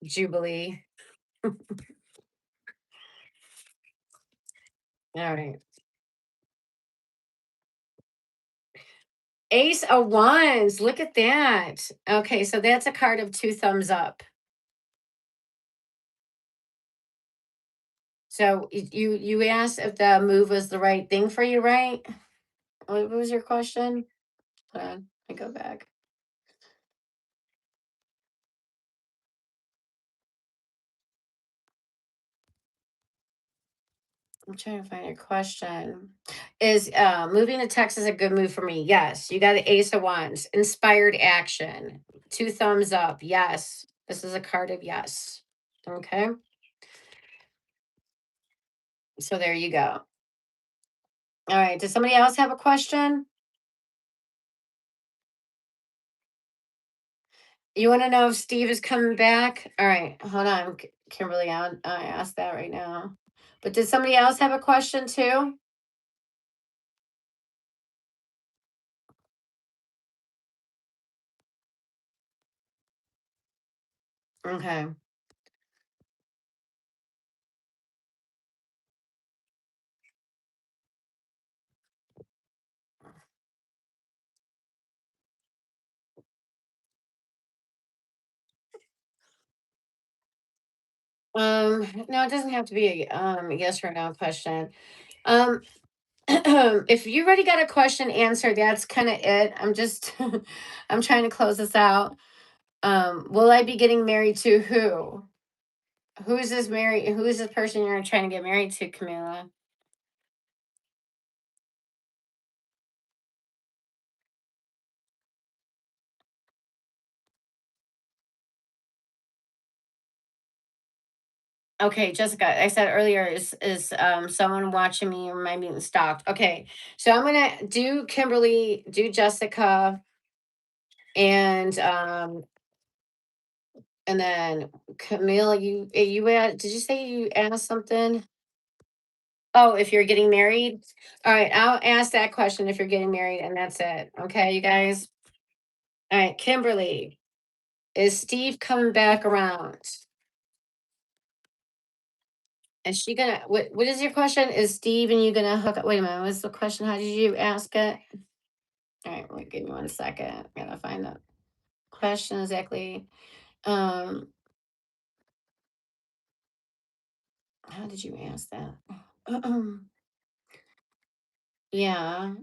Jubilee. All right. Ace of Wands. Look at that. Okay, so that's a card of two thumbs up. So you asked if the move was the right thing for you, right? What was your question? Hold on, let me go back. I'm trying to find your question. Is moving to Texas a good move for me? Yes. You got the Ace of Wands. Inspired action. Two thumbs up. Yes. This is a card of yes. Okay. So there you go. All right. Does somebody else have a question? You want to know if Steve is coming back? All right. Hold on, Kimberly. I asked that right now. But did somebody else have a question too? Okay. No, it doesn't have to be a yes or no question. Um, if you already got a question answered, that's kind of it. I'm just I'm trying to close this out. Will I be getting married to who? Who is this married? Who is this person you're trying to get married to, Camila? Okay, Jessica, I said earlier is someone watching me or am I being stalked? Okay, so I'm gonna do Kimberly, do Jessica, and and then Camille. Did you say you asked something? Oh, if you're getting married? All right, I'll ask that question if you're getting married, and that's it. Okay, you guys? All right, Kimberly, is Steve coming back around? Is she gonna what is your question? Is Steve and you gonna hook up? Wait a minute, what's the question? How did you ask it? All right, wait, give me one second. I gotta find the question exactly. Um, how did you ask that? Yeah.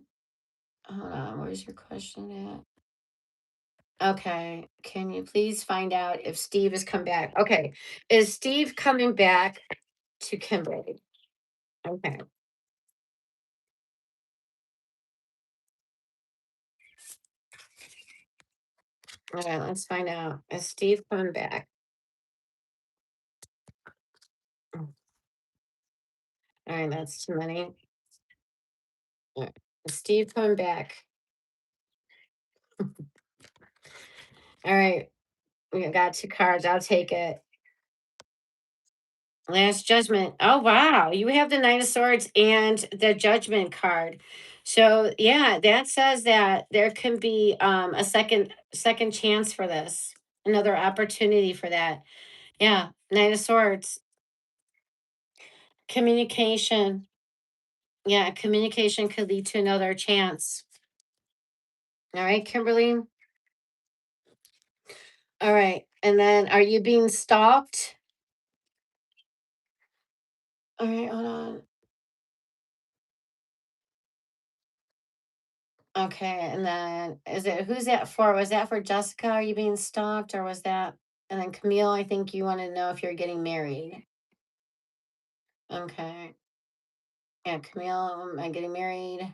Hold on, where's your question at? Okay. Can you please find out if Steve has come back? Okay. Is Steve coming back? to Kimberly. Okay. All right, let's find out. Is Steve coming back? All right, that's too many. All right. Is Steve coming back? All right. We got two cards. I'll take it. Last Judgment. Oh wow, you have the Knight of Swords and the Judgment card. So yeah, that says that there can be a second chance for this, another opportunity for that. Yeah, Knight of Swords, communication. Yeah, communication could lead to another chance. All right, Kimberly. All right, and then are you being stalked? All right, hold on. Okay, and then is it who's that for? Was that for Jessica? Are you being stalked or was that? And then Camille, I think you want to know if you're getting married. Okay. Yeah, Camille, am I getting married?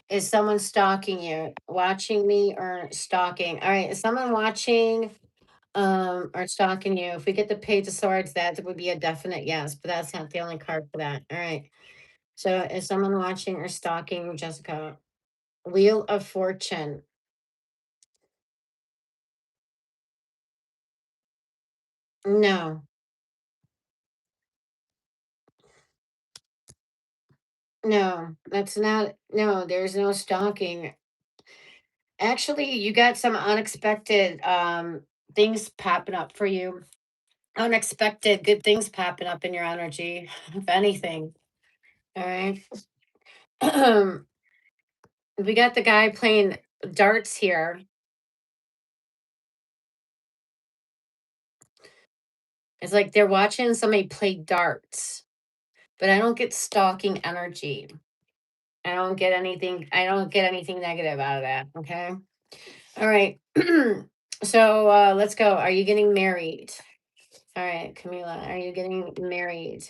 Is someone stalking you? Watching me or stalking? All right, is someone watching or stalking you? If we get the Page of Swords, that would be a definite yes, but that's not the only card for that. All right. So is someone watching or stalking Jessica? Wheel of Fortune. No. No, that's not, no, there's no stalking. Actually, you got some unexpected things popping up for you. Unexpected good things popping up in your energy, if anything. All right. We got the guy playing darts here. It's like they're watching somebody play darts, but I don't get stalking energy. I don't get anything negative out of that. Okay. All right. So let's go. Are you getting married? All right, Camila, are you getting married?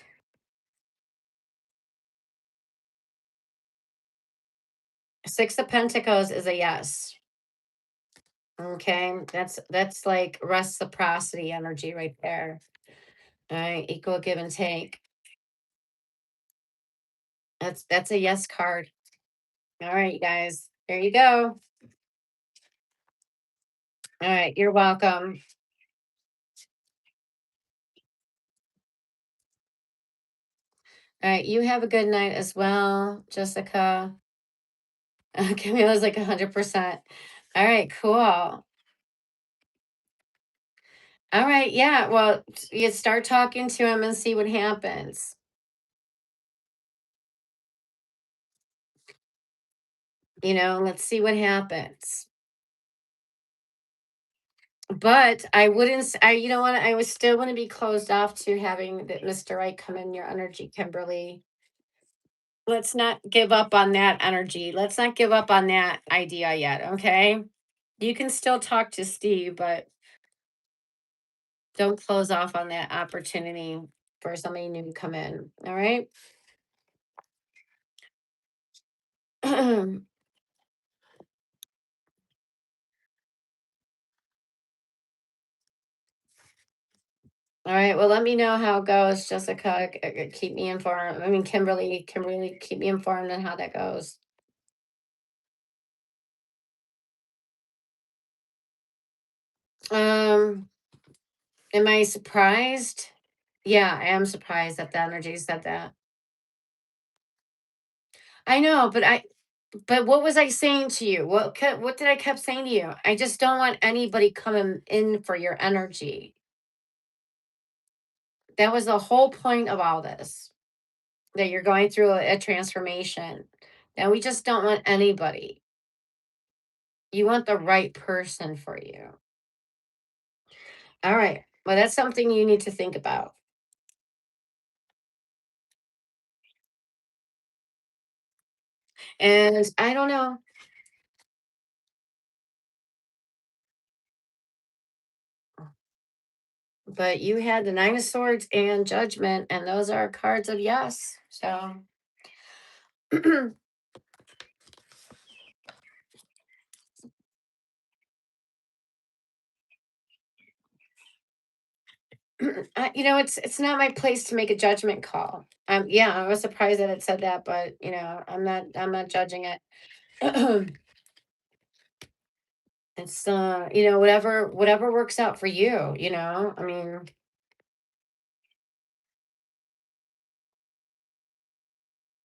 Six of Pentacles is a yes. Okay, that's like reciprocity energy right there. All right, equal give and take. That's a yes card. All right, you guys, there you go. All right, you're welcome. All right, you have a good night as well, Jessica. Camila's like 100%. All right, cool. All right, yeah. Well, you start talking to him and see what happens. Let's see what happens. But I wouldn't you know what, I would still want to be closed off to having that Mr. Right come in your energy, Kimberly. Let's not give up on that energy. Let's not give up on that idea yet, okay? You can still talk to Steve, but don't close off on that opportunity for somebody new to come in. All right. All right. Well, let me know how it goes, Jessica. Keep me informed. I mean, Kimberly, keep me informed on how that goes. Um, am I surprised? Yeah, I am surprised that the energy said that. I know, but what was I saying to you? What did I kept saying to you? I just don't want anybody coming in for your energy. That was the whole point of all this. That you're going through a transformation. And we just don't want anybody. You want the right person for you. All right. Well, that's something you need to think about. And I don't know. But you had the Nine of Swords and Judgment, and those are cards of yes. So, it's not my place to make a judgment call. Yeah, I was surprised that it said that, but I'm not judging it. It's whatever works out for you. I mean,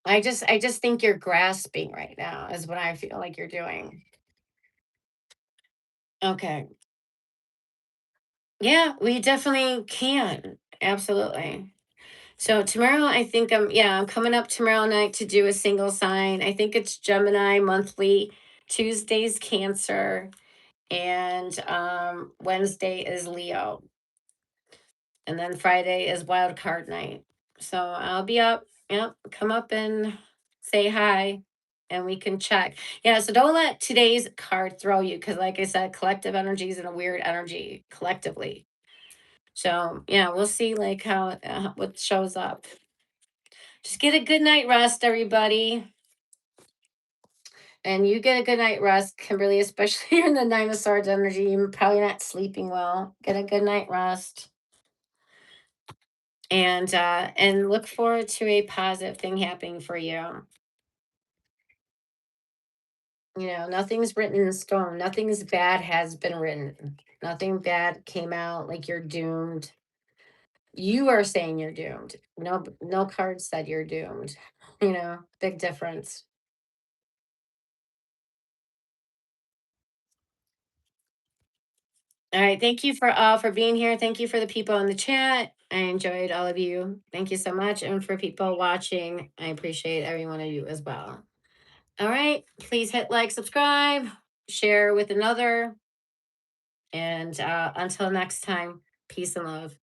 I just think you're grasping right now is what I feel like you're doing. Okay. Yeah, we definitely can. Absolutely. So tomorrow, I think I'm coming up tomorrow night to do a single sign. I think it's Gemini monthly. Tuesday's Cancer, and Wednesday is Leo, and then Friday is wild card night. So I'll be up. Yep, come up and say hi, and we can check. Yeah, so don't let today's card throw you, because, like I said, collective energy is in a weird energy collectively. So yeah, we'll see like how what shows up. Just get a good night rest, everybody. And you get a good night rest, Kimberly, especially in the Nine of Swords energy. You're probably not sleeping well. Get a good night rest. And look forward to a positive thing happening for you. Nothing's written in stone. Nothing's bad has been written. Nothing bad came out like you're doomed. You are saying you're doomed. No card said you're doomed. Big difference. All right. Thank you for being here. Thank you for the people in the chat. I enjoyed all of you. Thank you so much. And for people watching, I appreciate every one of you as well. All right. Please hit like, subscribe, share with another. And until next time, peace and love.